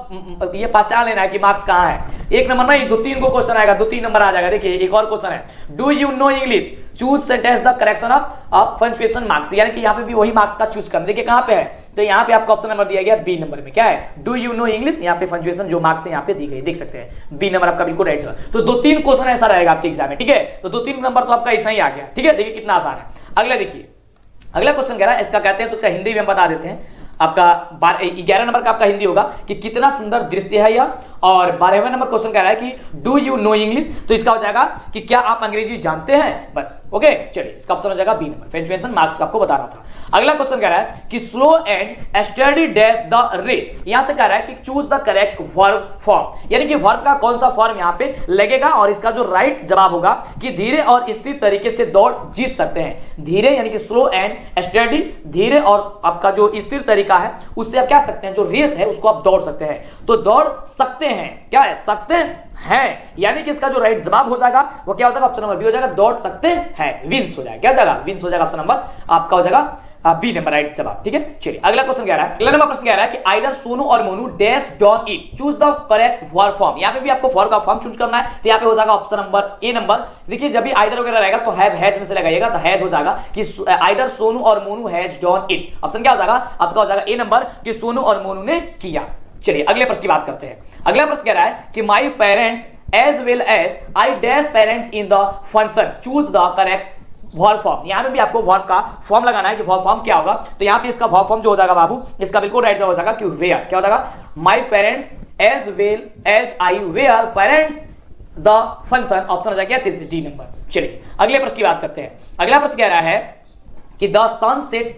ये पहचान लेना है कि मार्क्स कहां है। 1 नंबर नहीं, 2-3 को क्वेश्चन आएगा, 2-3 नंबर आ जाएगा। देखिए एक और क्वेश्चन है, do you know English, choose sentence the correction of punctuation marks, यानी कि यहाँ पे भी वही मार्क्स का चूज करना। देखिए कहां पे है, तो यहाँ पे आपका ऑप्शन नंबर दिया गया बी नंबर में, क्या है, डू यू नो इंग्लिश, यहाँ पे पंक्चुएशन जो मार्क्स है यहाँ पे दी गई, देख सकते हैं, बी नंबर आपका बिल्कुल राइट जवाब। तो 2-3 क्वेश्चन ऐसा रहेगा आपके एग्जाम में, ठीक है। तो 2-3 नंबर तो आपका ऐसा ही आ गया, ठीक है। देखिए कितना आसान है। अगला देखिए, अगला क्वेश्चन कह रहा है, इसका कहते हैं तो हिंदी में हम बता देते हैं। आपका 11 नंबर का आपका हिंदी होगा कि कितना सुंदर दृश्य है यह, और 12वें नंबर क्वेश्चन कह रहा है कि डू यू नो इंग्लिश, तो इसका हो जाएगा कि क्या आप अंग्रेजी जानते हैं, बस। ओके चलिए, इसका ऑप्शन हो जाएगा बी नंबर, पंक्चुएशन मार्क्स का आपको बता रहा था। अगला क्वेश्चन कह रहा है कि slow and steady dash the race, यहां से कह रहा है कि choose the correct verb form, यानी कि वर्ब का कौन सा फॉर्म यहां पे लगेगा, और इसका जो राइट जवाब होगा कि धीरे और स्थिर तरीके से दौड़ जीत सकते हैं। धीरे यानी कि स्लो एंड स्टडी, धीरे और आपका जो स्थिर तरीका है उससे आप क्या सकते हैं, जो रेस है उसको आप दौड़ सकते हैं। तो दौड़ सकते हैं, क्या है, सकते हैं, यानी कि इसका जो राइट जवाब हो जाएगा वो क्या हो जाएगा, ऑप्शन नंबर बी हो जाएगा, दौड़ सकते हैं, विंस हो जाएगा। क्या जाएगा, विंस हो जाएगा, ऑप्शन नंबर आपका हो जाएगा बी नंबर राइट जवाब, ठीक है। चलिए अगला क्वेश्चन कह रहा है, अगला नंबर प्रश्न कह रहा है कि either Sonu or Monu dash don't eat, choose the correct verb form. यहां पे भी आपको वर्ब का फॉर्म चूज करना है, तो यहां पे हो जाएगा ऑप्शन नंबर ए नंबर। देखिए जब भी आइदर वगैरह रहेगा तो हैव हैज में से लगाइएगा, तो हैज हो जाएगा कि either Sonu or Monu has don't eat. Option क्या हो जाएगा आपका, हो जाएगा ए नंबर कि सोनू और मोनू ने किया। चलिए अगले प्रश्न की बात करते हैं। अगला प्रश्न कह रहा है कि my parents as well as I dash parents in the function, choose the correct verb form. यहां पे भी आपको वर्ब का फॉर्म लगाना है कि वर्ब फॉर्म क्या होगा। तो यहां पे इसका वर्ब फॉर्म जो हो जाएगा बाबू, इसका बिल्कुल राइट हो जाएगा कि वेयर। क्या हो जाएगा, my parents as well as I were parents the function. Option हो जाएगा क्या चीज, डी नंबर। चलिए अगले प्रश्न की बात करते हैं। अगला प्रश्न कह रहा है कि the sunset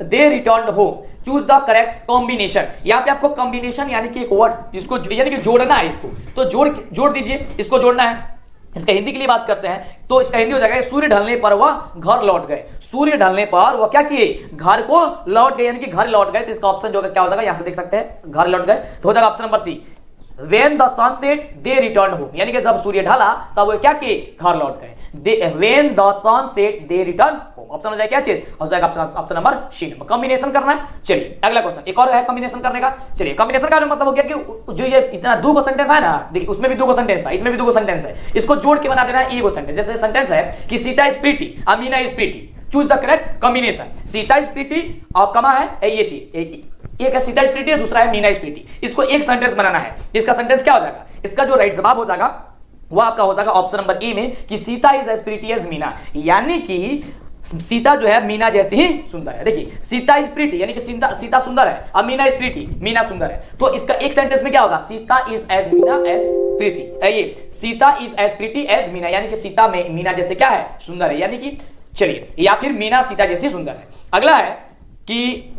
they returned home, choose the correct combination. यहां पे आपको कॉम्बिनेशन यानी कि एक वर्ड इसको यानी कि जोड़ना है, इसको तो जोड़ दीजिए, इसको जोड़ना है। इसका हिंदी के लिए बात करते हैं तो इसका हिंदी हो जाएगा सूर्य ढलने पर वह घर लौट गए। सूर्य ढलने पर वह क्या किए, घर को लौट गए, यानी कि घर लौट गए। तो इसका ऑप्शन जो है क्या हो जाएगा, यहां से देख सकते हैं घर लौट गए, तो हो जाएगा option number C, When the sun set, they returned home, यानी कि जब सूर्य ढला तब वो क्या किए, घर लौट गए। When the sun set, they returned home, option हो जाएगा क्या चीज, हो जाएगा ऑप्शन नंबर सी। कॉम्बिनेशन करना है। चलिए अगला क्वेश्चन, एक और है कॉम्बिनेशन करने का। चलिए कॉम्बिनेशन का मतलब हो गया कि जो ये इतना दो सेंटेंस है ना, देखिए उसमें भी दो सेंटेंस था, इसमें भी दो सेंटेंस है, इसको जोड़ के बना देना है एक सेंटेंस। जैसे सेंटेंस है कि Sita is pretty, Amina is pretty, choose the correct combination. Sita is pretty और कमा है ये थी, एक है सीता इज प्रीटी और दूसरा है मीना इज प्रीटी। इसको एक सेंटेंस बनाना है। इसका सेंटेंस क्या हो जाएगा, इसका जो राइट जवाब हो जाएगा वो आपका हो जाएगा ऑप्शन नंबर ए में कि Sita is as pretty as Meena, यानी कि सीता जो है मीना जैसी ही सुंदर है। देखिए सीता इज प्रीटी यानी कि सीता सुंदर है, अब मीना इज प्रीटी, मीना सुंदर है। तो इसका एक सेंटेंस में क्या होगा, Sita is as Meena as pretty, ये Sita is as pretty as Meena, यानी कि सीता में मीना जैसे क्या है, सुंदर है, यानी कि चलिए, या फिर मीना सीता जैसी सुंदर है। अगला है कि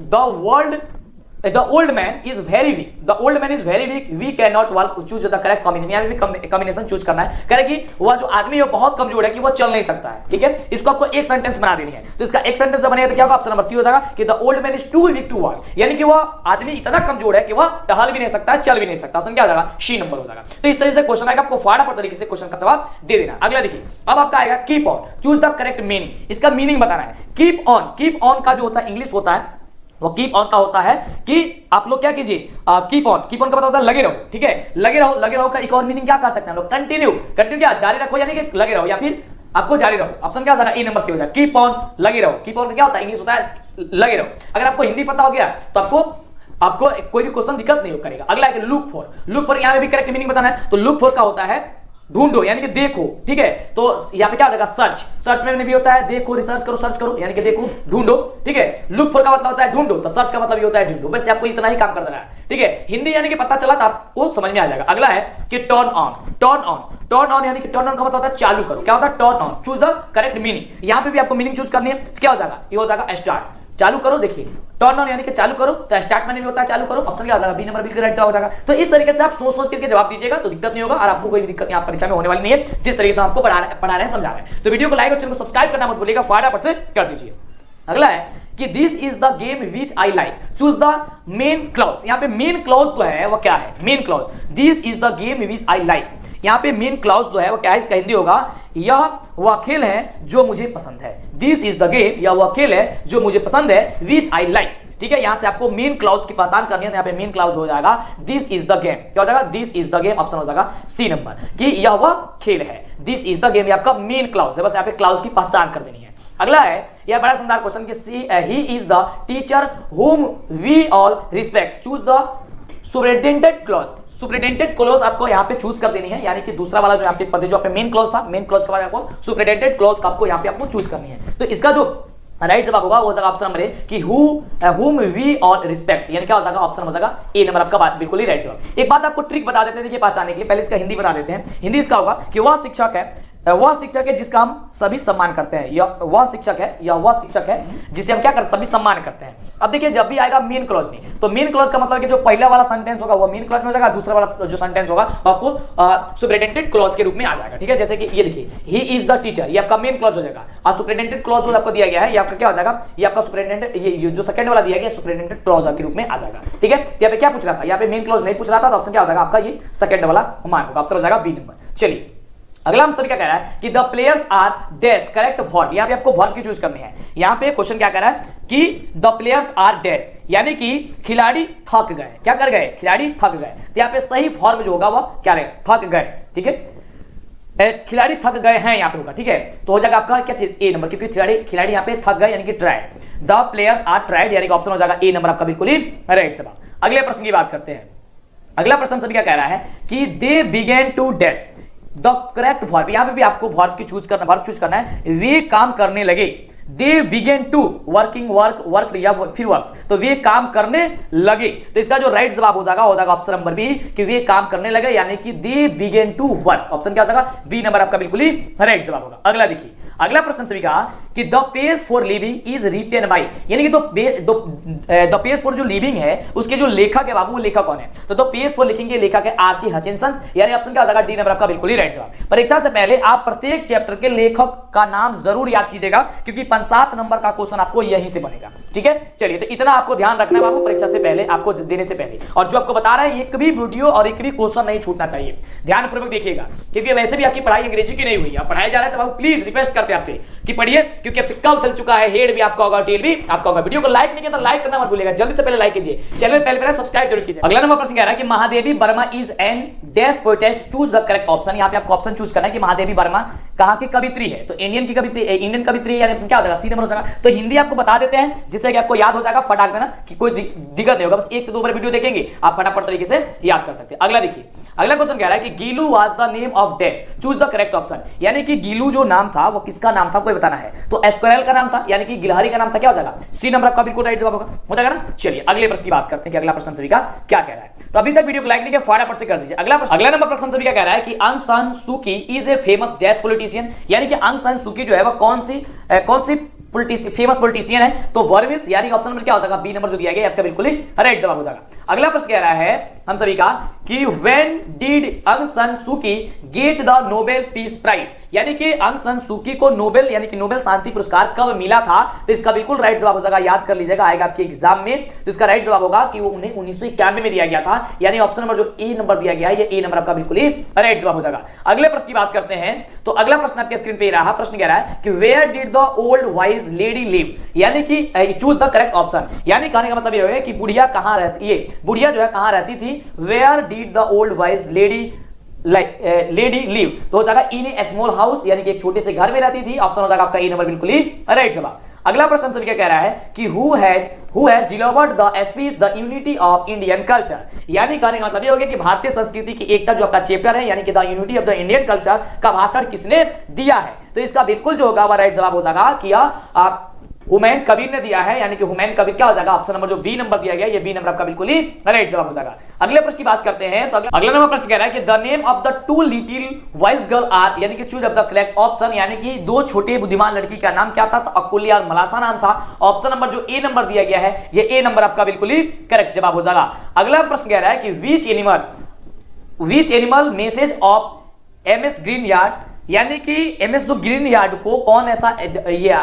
the old man is very weak, the old man is very weak, we cannot walk, choose the correct combination। यहाँ पे भी कॉम्बिनेशन चूज करना है। कह रहे कि वह जो आदमी है बहुत कमजोर है कि वो चल नहीं सकता है, ठीक है। इसको आपको एक सेंटेंस बना देनी है। तो इसका एक सेंटेंस जब बनेगा तो क्या होगा, ऑप्शन नंबर सी हो जाएगा कि the old man is too weak to walk, यानी कि वह आदमी इतना कमजोर है कि वह टहल भी नहीं सकता है, चल भी नहीं सकता। ऑप्शन क्या हो जाएगा, सी नंबर हो जाएगा। तो इस तरह से क्वेश्चन आएगा, आपको फटाफट तरीके से क्वेश्चन का जवाब दे देना। अगला देखिए, अब आपका आएगा keep on, choose the correct meaning. इसका मीनिंग बताना है। कीप ऑन का जो होता है इंग्लिश होता है वो कीप ऑन का होता है कि आप लोग क्या कीजिए, कीप ऑन का मतलब होता है लगे रहो, ठीक है। लगे रहो का एक और मीनिंग क्या कह सकते हैं हम लोग, कंटिन्यू क्या, जारी रखो, यानी कि लगे रहो या फिर आपको जारी रहो। ऑप्शन क्या होगा, ए नंबर सी हो जाएगा, कीप ऑन लगे रहो। कीप ऑन का क्या होता है, इंग्लिश होता है लगे रहो। अगर आपको हिंदी पता हो गया तो आपको कोई भी क्वेश्चन दिक्कत नहीं करेगा। अगला है लुक फॉर, यहाँ पे भी करेक्ट मीनिंग बताना है। तो लुक फॉर का होता है ढूंढो, यानी कि देखो, ठीक है। तो यहाँ पे क्या हो जाएगा, सर्च में भी होता है देखो, रिसर्च करो, यानी कि देखो ढूंढो, ठीक है। लुक फॉर का मतलब होता है ढूंढो, तो सर्च का मतलब ये होता है ढूंढो। वैसे आपको इतना ही काम कर देना है, ठीक है। हिंदी यानी कि पता चला तो आपको समझ में आ जाएगा। अगला है कि टर्न ऑन यानी कि टर्न ऑन का मतलब होता है चालू करो। क्या होता है, turn on. Choose the correct meaning. यहाँ पे भी आपको मीनिंग चूज करनी है। क्या हो जाएगा, ये हो जाएगा स्टार्ट, चालू करो। देखिए टर्न ऑन यानी कि चालू करो, तो स्टार्ट मैंने भी होता है चालू करो। ऑप्शन क्या हो जाएगा, बी नंबर बिल्कुल राइट हो जाएगा। तो इस तरीके से आप सोच करके जवाब दीजिएगा तो दिक्कत नहीं होगा, और आपको कोई भी दिक्कत यहाँ परीक्षा में होने वाली नहीं है, जिस तरीके से आपको पढ़ा रहे हैं, समझा रहे हैं। तो वीडियो को लाइक और चैनल को सब्सक्राइब करना मत भूलिएगा, फटाफट से कर दीजिए। अगला है कि this is the game which I like, choose the main clause. यहाँ पे मेन क्लॉज जो है वो क्या है, main clause, this is the game which I like. यहाँ पे मेन क्लॉज जो है वो क्या है, इसका हिंदी होगा यह वह खेल है जो मुझे पसंद है। दिस इज द गेम, यह वह खेल है जो मुझे पसंद है, विच आई लाइक, ठीक है। यहां से आपको मेन क्लॉज की पहचान करनी है। तो यहाँ पे मेन क्लॉज हो जाएगा दिस इज द गेम। क्या हो जाएगा, this is the game. Option हो जाएगा सी नंबर कि यह वह खेल है। दिस इज द गेम आपका मेन क्लॉज है, बस यहाँ पे क्लॉज की पहचान कर देनी है। अगला है यह बड़ा शानदार क्वेश्चन कि he is the teacher whom we all respect, choose the superintendent clause. Superintendent clause आपको यहाँ पे चूज कर देनी है, यानी कि दूसरा वाला जो यहाँ पे पद जो आपके मेन क्लॉज था, मेन क्लॉज के बाद आपको सुपरिटेंडेंट क्लॉज का आपको यहाँ पे आपको चूज करनी है। तो इसका जो राइट जवाब होगा वो हो जाएगा ऑप्शन नंबर ए कि whom we all respect, यानी क्या हो जाएगा, ऑप्शन हो जाएगा ए नंबर आपका बात बिल्कुल ही राइट जवाब। एक बात आपको ट्रिक बता देते हैं देखिए पहचानने के लिए, पहले इसका हिंदी बता देते हैं। हिंदी इसका होगा कि वह शिक्षक है जिसका हम सभी सम्मान करते हैं, या वह शिक्षक है जिसे हम क्या करते, सभी सम्मान करते हैं। अब देखिए जब भी आएगा मेन क्लॉज में, तो मेन क्लॉज का मतलब कि जो पहला वाला सेंटेंस होगा वो मेन क्लॉज में हो जाएगा, दूसरा वाला जो सेंटेंस होगा वो आपको सुपरिटेंडेंट क्लॉज के रूप में आ जाएगा, ठीक है। जैसे कि ये देखिए ही इज द टीचर, ये आपका मेन क्लॉज हो जाएगा, और सुपरिटेंडेंट क्लॉज जो आपको दिया गया है ये आपका क्या हो जाएगा, ये आपका सुपरिटेंडेंट, ये जो सेकंड वाला दिया गया सुपरिटेंडेंट क्लॉज के रूप में आ जाएगा, ठीक है। यहाँ पे क्या पूछ रहा था, यहाँ पे मेन क्लॉज नहीं पूछ रहा था, तो ऑप्शन क्या हो जाएगा आपका ये सेकंड वाला मान होगा, ऑप्शन हो जाएगा बी नंबर। चलिए अगला हम सभी क्या कह रहा है कि the players are dash correct verb. यहाँ पे आपको वर्ब की चूज करनी है। यहाँ पे क्वेश्चन क्या कह रहा है कि द प्लेयर्स आर डैश, यानी कि खिलाड़ी थक गए। क्या कर गए, खिलाड़ी थक गए। तो यहाँ पे सही फॉर्म जो होगा वो क्या रहेगा, थक गए, ठीक है। खिलाड़ी थक गए हैं यहाँ पे होगा, ठीक है। तो हो जाएगा आपका क्या चीज, ए नंबर, क्योंकि खिलाड़ी यहाँ पे थक गए यानी कि tired. The players are tired, यानी कि ऑप्शन हो जाएगा ए नंबर आपका बिल्कुल ही राइट जवाब। अगले प्रश्न की बात करते हैं। अगला प्रश्न सभी क्या कह रहा है कि they began to dash the correct verb. यहां पे भी आपको वर्ब चूज करना है। वे काम करने लगे, दे बिगेन टू वर्क या फिर वर्क्स, तो वे काम करने लगे। तो इसका जो राइट जवाब हो जाएगा ऑप्शन नंबर बी कि वे काम करने लगे, यानी कि they began to work. Option क्या हो जाएगा, बी नंबर आपका बिल्कुल ही राइट जवाब होगा। अगला देखिए, अगला प्रश्न सभी का कि the page for living is written by, यानी कि द पेज फॉर जो लिविंग है उसके जो लेखक है बाबू, वो लेखक कौन है? तो द पेज फॉर लिविंग के लेखक है आर्ची हचिनसन, यानी ऑप्शन क्या हो जाएगा डी नंबर आपका बिल्कुल ही राइट जवाब। परीक्षा से पहले आप प्रत्येक चैप्टर के लेखक का नाम जरूर याद कीजिएगा, क्योंकि 5-7 नंबर का क्वेश्चन आपको यहीं से बनेगा, ठीक है। चलिए, तो इतना आपको ध्यान रखना है बाबू परीक्षा से पहले, आपको देने से पहले। और जो आपको बता रहा है, एक भी वीडियो और एक भी क्वेश्चन नहीं छूटना चाहिए, ध्यानपूर्वक देखिएगा, क्योंकि वैसे भी आपकी पढ़ाई अंग्रेजी की नहीं हुई है, पढ़ाया जा रहा है, तो बाबू प्लीज रिक्वेस्ट करते हैं आपसे कि पढ़िए, क्योंकि अब सिक्का चल चुका है, हेड भी आपका होगा, टेल भी आपका होगा। वीडियो को लाइक नहीं किया तो लाइक करना मत भूलिएगा, जल्दी से पहले लाइक कीजिए, चैनल पहले सब्सक्राइब जरूर कीजिए। अगला नंबर प्रश्न कह रहा है कि Mahadevi Verma is an dash poetess, choose the correct option. यहाँ पे आपको ऑप्शन चूज करना है कि महादेवी वर्मा कहाँ की कवित्री है, तो इंडियन की कवित्री, इंडियन कवित्री, यानी ऑप्शन क्या हो जाएगा सी नंबर हो जाएगा। तो हिंदी आपको बता देते हैं जिससे कि आपको याद हो जाएगा, फटाक देना कि कोई दिक्कत नहीं होगा, बस 1 से 2 बार वीडियो देखेंगे आप फटाफट तरीके से याद कर सकते हैं। अगला देखिए, अगला क्वेश्चन कह रहा है कि Gillu was the name of dash, choose the correct option. यानी कि गीलू जो नाम था वो किसका नाम था कोई बताना है, तो एस्क्वायरल का नाम था, यानी कि गिलहरी का नाम था, क्या हो जाएगा सी नंबर आपका बिल्कुल राइट जवाब हो जाएगा ना। चलिए अगले प्रश्न की बात करते हैं कि अगला प्रश्न सभी का क्या कह रहा है। तो अभी तक वीडियो को लाइक नहीं किया फटाफट से कर दीजिए। अगला नंबर प्रश्न सभी का कह रहा है कि आंग सान सू की is a famous dash politician, यानी कि आंग सान सू की जो है वो कौन सी फेमस पॉलिटिशियन है, तो वर्मिस, यानी ऑप्शन नंबर क्या हो जाएगा बी नंबर जो दिया गया आपका बिल्कुल ही राइट जवाब हो जाएगा। अगला प्रश्न कह रहा है हम सभी का कि व्हेन डिड आंग San Suu Kyi get the Nobel Peace Prize, यानी कि आंग सान सू की को नोबेल यानी कि नोबेल शांति पुरस्कार कब मिला था, तो इसका बिल्कुल राइट जवाब हो जाएगा, याद कर लीजिएगा, आएगा आपके एग्जाम में। तो इसका राइट जवाब होगा कि वो उन्हें 1991 में दिया गया था, यानी ऑप्शन नंबर जो ए नंबर दिया गया है, ये ए नंबर आपका बिल्कुल ही राइट जवाब हो जाएगा। अगले प्रश्न की बात करते हैं, तो अगला प्रश्न आपके स्क्रीन पे रहा, प्रश्न कह रहा है कि where did the old wise lady live, यानी कि चूज द करेक्ट ऑप्शन। यानी कहने का मतलब ये है कि बुढ़िया कहां रहती है, बुढ़िया जो है कहां रहती थी, where did the old wise lady live, तो हो जाएगा इन ए स्मॉल हाउस, यानी कि एक छोटे से घर में रहती थी, ऑप्शन हो जाएगा आपका ए नंबर बिल्कुल ही राइट जवाब। अगला प्रश्न सभी क्या कह रहा है कि who has delivered the speech the unity of Indian culture, यानी कहने का मतलब ये हो गया कि भारतीय संस्कृति की एकता जो आपका चैप्टर है, यानी कि the unity of the Indian culture का भाषण किसने दिया है, तो इसका बिल्कुल जो होगा वह राइट जवाब हो जाएगा कि आप हुमायूं कबीर ने दिया है, यानी कि हुमायूं कबीर क्या हो जाएगा ऑप्शन नंबर जो बी नंबर दिया गया, ये बी नंबर आपका बिल्कुल ही राइट जवाब हो जाएगा। अगले प्रश्न की बात करते हैं, तो अगला नंबर प्रश्न कह रहा है कि the name of the 2 little wise girl are, यानी कि choose of the correct option, यानी कि 2 छोटे बुद्धिमान लड़की का नाम क्या था, तो अकुल्या और मलासा नाम था, ऑप्शन नंबर जो ए नंबर दिया गया है, ये ए नंबर आपका बिल्कुल ही करेक्ट जवाब हो जाएगा। अगला प्रश्न कह रहा है कि which animal message of MS green yard, यानी कि एमएस जो ग्रीन यार्ड को कौन ऐसा ये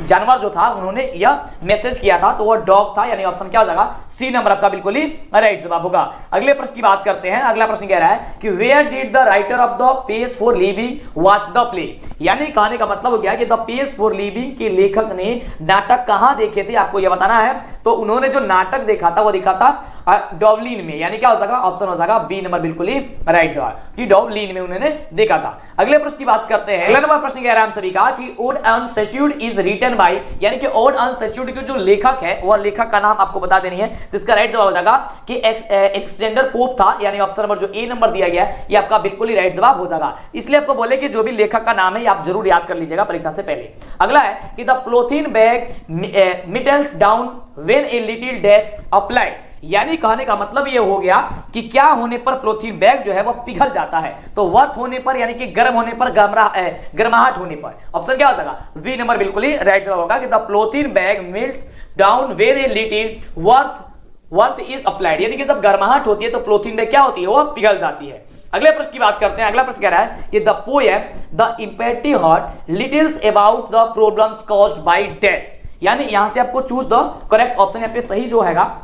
जानवर जो था उन्होंने यह मैसेज किया था, तो वो डॉग था, यानी ऑप्शन क्या हो जाएगा सी नंबर आपका बिल्कुल ही राइट जवाब होगा। अगले प्रश्न की बात करते हैं, अगला प्रश्न कह रहा है कि where did the writer of the page for living watch the play, यानी कहने का मतलब हो गया कि द पेज फॉर लिविंग के लेखक ने नाटक कहां देखे थे, आपको यह बताना है। तो उन्होंने जो नाटक देखा था वो देखा था डॉवलिन में, यानी क्या हो जाएगा ऑप्शन हो जाएगा बी नंबर बिल्कुल ही राइट जवाब, कि डॉवलिन में उन्होंने देखा था। अगले प्रश्न की बात करते हैं, अगला नंबर प्रश्न कह रहा है हम सभी का कि ओड अनसेच्यूर्ड इज रिटन बाय, यानी कि ओड अनसेच्यूर्ड के जो लेखक है वह लेखक का नाम आपको बता देनी है, तो इसका राइट जवाब हो जाएगा कि एलेक्जेंडर पोप था, यानी ऑप्शन नंबर जो ए नंबर दिया गया है ये आपका बिल्कुल ही राइट जवाब हो जाएगा। इसलिए आपको बोले कि जो भी लेखक का नाम है आप जरूर याद कर लीजिएगा परीक्षा से पहले। अगला है कि the polythene bag melts down when a little dash applied, यानी कहने का मतलब यह हो गया कि क्या होने पर पॉलीथीन बैग जो है वह पिघल जाता है, तो वर्थ होने पर, यानी कि गर्म होने पर, गर्माहट होने पर, ऑप्शन क्या हो जाएगा वी नंबर बिल्कुल ही राइट जवाब होगा कि the polythene bag melts down when a little worth is applied, यानी कि जब गर्माहट होती है तो पॉलीथीन बैग क्या होती है वो पिघल जाती है। अगले प्रश्न की बात करते हैं, अगला प्रश्न कह रहा है कि the poem the empty heart Littles about the problems caused by dash, यानी यहां से आपको चूज द करेक्ट ऑप्शन, यहाँ पे सही जो हैगा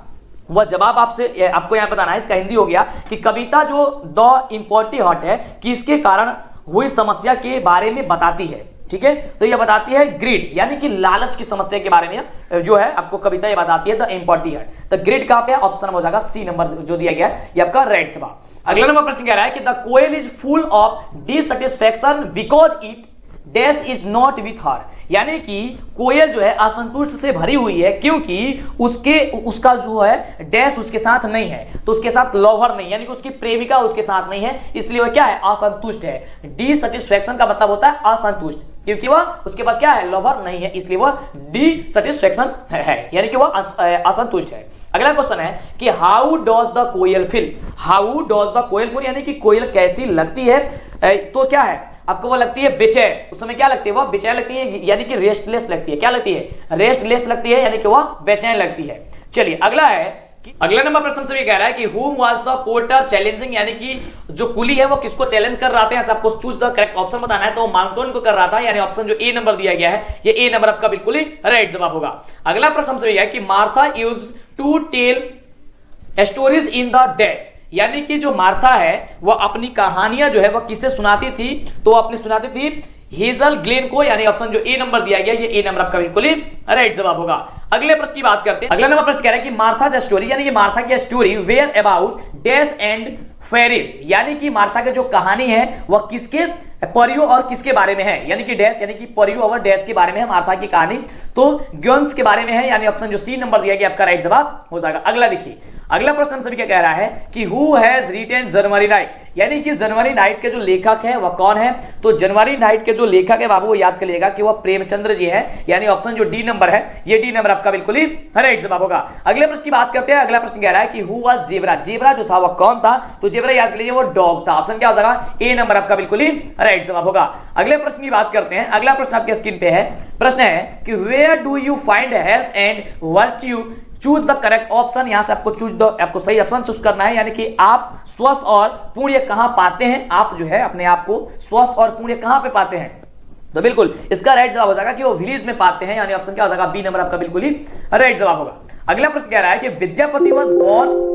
वह जवाब आपको यहां बताना है। इसका हिंदी हो गया कि कविता जो द इम्पोर्टी हॉट है कि इसके कारण हुई समस्या के बारे में बताती है, ठीक है, तो यह बताती है ग्रीड, यानी कि लालच की समस्या के बारे में जो है आपको कविता ये बताती है द इम्पोर्टी हॉट, तो ग्रीड कहां पे ऑप्शन हो जाएगा सी नंबर जो दिया गया है ये आपका राइट जवाब। अगला नंबर प्रश्न कह रहा है कि the koel is full of dissatisfaction because it dash is not with her, यानी कि कोयल जो है असंतुष्ट से भरी हुई है क्योंकि उसका जो है डैश उसके साथ नहीं है, तो उसके साथ लवर नहीं, यानी कि उसकी प्रेमिका उसके साथ नहीं है, इसलिए वह क्या है असंतुष्ट है। डिससैटिस्फैक्शन का मतलब होता है असंतुष्ट, क्योंकि वह उसके पास क्या है लवर नहीं है, इसलिए वह डिससैटिस्फैक्शन है, यानी कि वह असंतुष्ट है। अगला क्वेश्चन है कि how does the koel feel, how does the koel feel, यानी कि कोयल कैसी लगती है, तो क्या है आपको वो लगती है बेचैन, उस समय क्या लगती है, वो बेचैन लगती है, यानी कि रेस्टलेस लगती है। क्या लगती है, रेस्टलेस लगती है, यानी कि वो बेचैन लगती है। चलिए अगला है, अगला नंबर प्रश्न से ये कह रहा है कि whom was the porter challenging, यानी कि जो कुली है वो किसको चैलेंज कर रहा था, ऐसा आपको चूज द करेक्ट ऑप्शन बताना है, तो माउंटेन को कर रहा था, यानी ऑप्शन जो ए नंबर दिया गया है, ये ए नंबर आपका बिल्कुल ही राइट जवाब होगा। अगला प्रश्न से ये है कि Martha used to tell stories in the dash, यानी कि जो मार्था है वो अपनी कहानियां जो है वो किसे सुनाती थी, तो अपनी सुनाती थी हेजल ग्लेन को, यानी ऑप्शन जो ए नंबर दिया गया, ये ए नंबर आपका बिल्कुल ही राइट जवाब होगा। अगले प्रश्न की बात करते हैं। अगला नंबर प्रश्न कह रहा है कि मार्था स्टोरी, यानी कि मार्था की story were about dash and fairies, यानी कि मार्था की जो कहानी है वह किसके, परियों और किसके बारे में है, यानी कि डैश, यानी कि परियों और डैश के बारे में है मार्था की कहानी, तो ग्योन्स के बारे में है, यानी ऑप्शन जो सी नंबर दिया गया आपका राइट जवाब हो जाएगा। अगला देखिए, अगला प्रश्न हमसे क्या कह रहा है कि who has written January night, यानी कि जनवरी नाइट के जो लेखक है वह कौन है, तो जनवरी नाइट के जो लेखक है बाबू वो याद कर लेगा कि वह प्रेमचंद्र जी है, यानी ऑप्शन जो डी नंबर है, ये डी नंबर आपका बिल्कुल ही राइट जवाब होगा। अगले प्रश्न की बात करते हैं। अगला प्रश्न कह रहा है कि हु वाज जेब्रा, जेब्रा जो था वह कौन था, तो जेब्रा याद कर लीजिए वो डॉग था, ऑप्शन क्या हो जाएगा, ए नंबर आपका बिल्कुल ही राइट जवाब होगा। अगले प्रश्न की बात करते हैं। अगला प्रश्न आपके स्क्रीन पे है, प्रश्न है कि where do you find health and virtue, choose the correct option, यहां से आपको सही ऑप्शन चूज करना है, यानी कि आप स्वस्थ और पुण्य कहां पाते हैं, आप जो है अपने आप को स्वस्थ और पुण्य कहां पे पाते हैं, तो बिल्कुल इसका राइट जवाब हो जाएगा कि वो विलेज में पाते हैं, यानी ऑप्शन क्या हो जाएगा, बी नंबर आपका बिल्कुल ही राइट जवाब होगा। अगला प्रश्न कह रहा है कि Vidyapati was born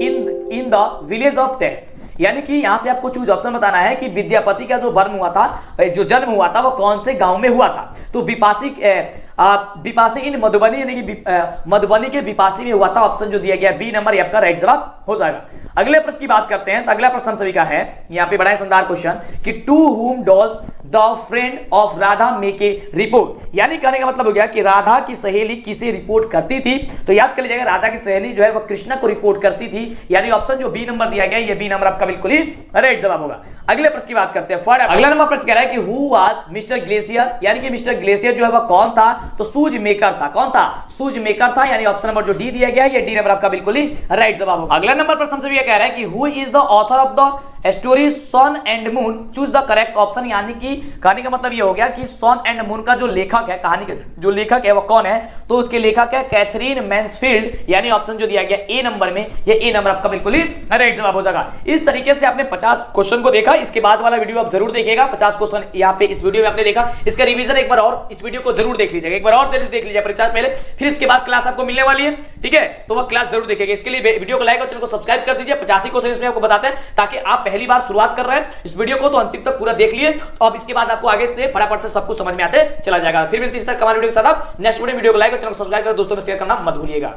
in the village of dash, यानी कि यहां से आपको चूज ऑप्शन बताना है कि विद्यापति का जो जन्म हुआ था, जो जन्म हुआ था वो कौन से गांव में हुआ था, तो विपासी इन मधुबनी, यानी कि मधुबनी के विपासी में हुआ था, ऑप्शन जो दिया गया बी नंबर ये आपका राइट जवाब हो जाएगा। अगले प्रश्न की बात करते हैं। तो अगला प्रश्न सभी का है, यहाँ पे बड़ा शानदार क्वेश्चन कि to whom does the friend of Radha make a report, यानी कहने का मतलब हो गया कि राधा की सहेली किसे रिपोर्ट करती थी, तो याद कर लीजिएगा राधा की सहेली जो है वो कृष्णा को रिपोर्ट करती थी, यानी ऑप्शन जो बी नंबर दिया गया ये बी नंबर आपका बिल्कुल ही राइट जवाब होगा। अगले प्रश्न की बात करते हैं। अगला नंबर प्रश्न कह रहा है कि हु वाज मिस्टर ग्लेशियर, यानी कि मिस्टर ग्लेशियर जो है वह कौन था, तो सूज मेकर था, कौन था, सूज मेकर था, यानी ऑप्शन नंबर जो डी दिया गया है ये डी नंबर आपका बिल्कुल ही राइट जवाब होगा। अगला नंबर प्रश्न से ये कह रहा है कि who is the author of the story sun and moon, choose the correct option, यानी कि कहानी का मतलब ये हो गया कि सन एंड मून का जो लेखक है, कहानी का जो लेखक है वो कौन है, तो उसके लेखक है कैथरीन मैन्सफील्ड, यानी ऑप्शन जो दिया गया ए नंबर में, ये ए नंबर आपका बिल्कुल ही राइट जवाब हो जाएगा। इस तरीके से आपने 50 क्वेश्चन को देखा, इसके बाद वाला वीडियो आप जरूर देखिएगा, 50 क्वेश्चन यहाँ पे इस वीडियो में आपने देखा, इसका रिवीजन एक बार और इस वीडियो को जरूर देख लीजिएगा, एक बार और देख लीजिए परीक्षा पहले, फिर इसके बाद क्लास आपको मिलने वाली है, ठीक है, तो वह क्लास जरूर देखिएगा। इसके लिए वीडियो को लाइक और चैनल को सब्सक्राइब कर दीजिए। 85 क्वेश्चन इसमें आपको बताते हैं, ताकि आप पहली बार शुरुआत कर रहे हैं इस वीडियो को तो अंतिम तक पूरा देख लिए, तो अब इसके बाद आपको आगे से फटाफट से सब कुछ समझ में आते चला जाएगा। फिर मिलती है इस तरह कमाल वीडियो के साथ, आप नेक्स्ट वीडियो को लाइक और चैनल को सब्सक्राइब कर दोस्तों में शेयर करना मत भूलिएगा।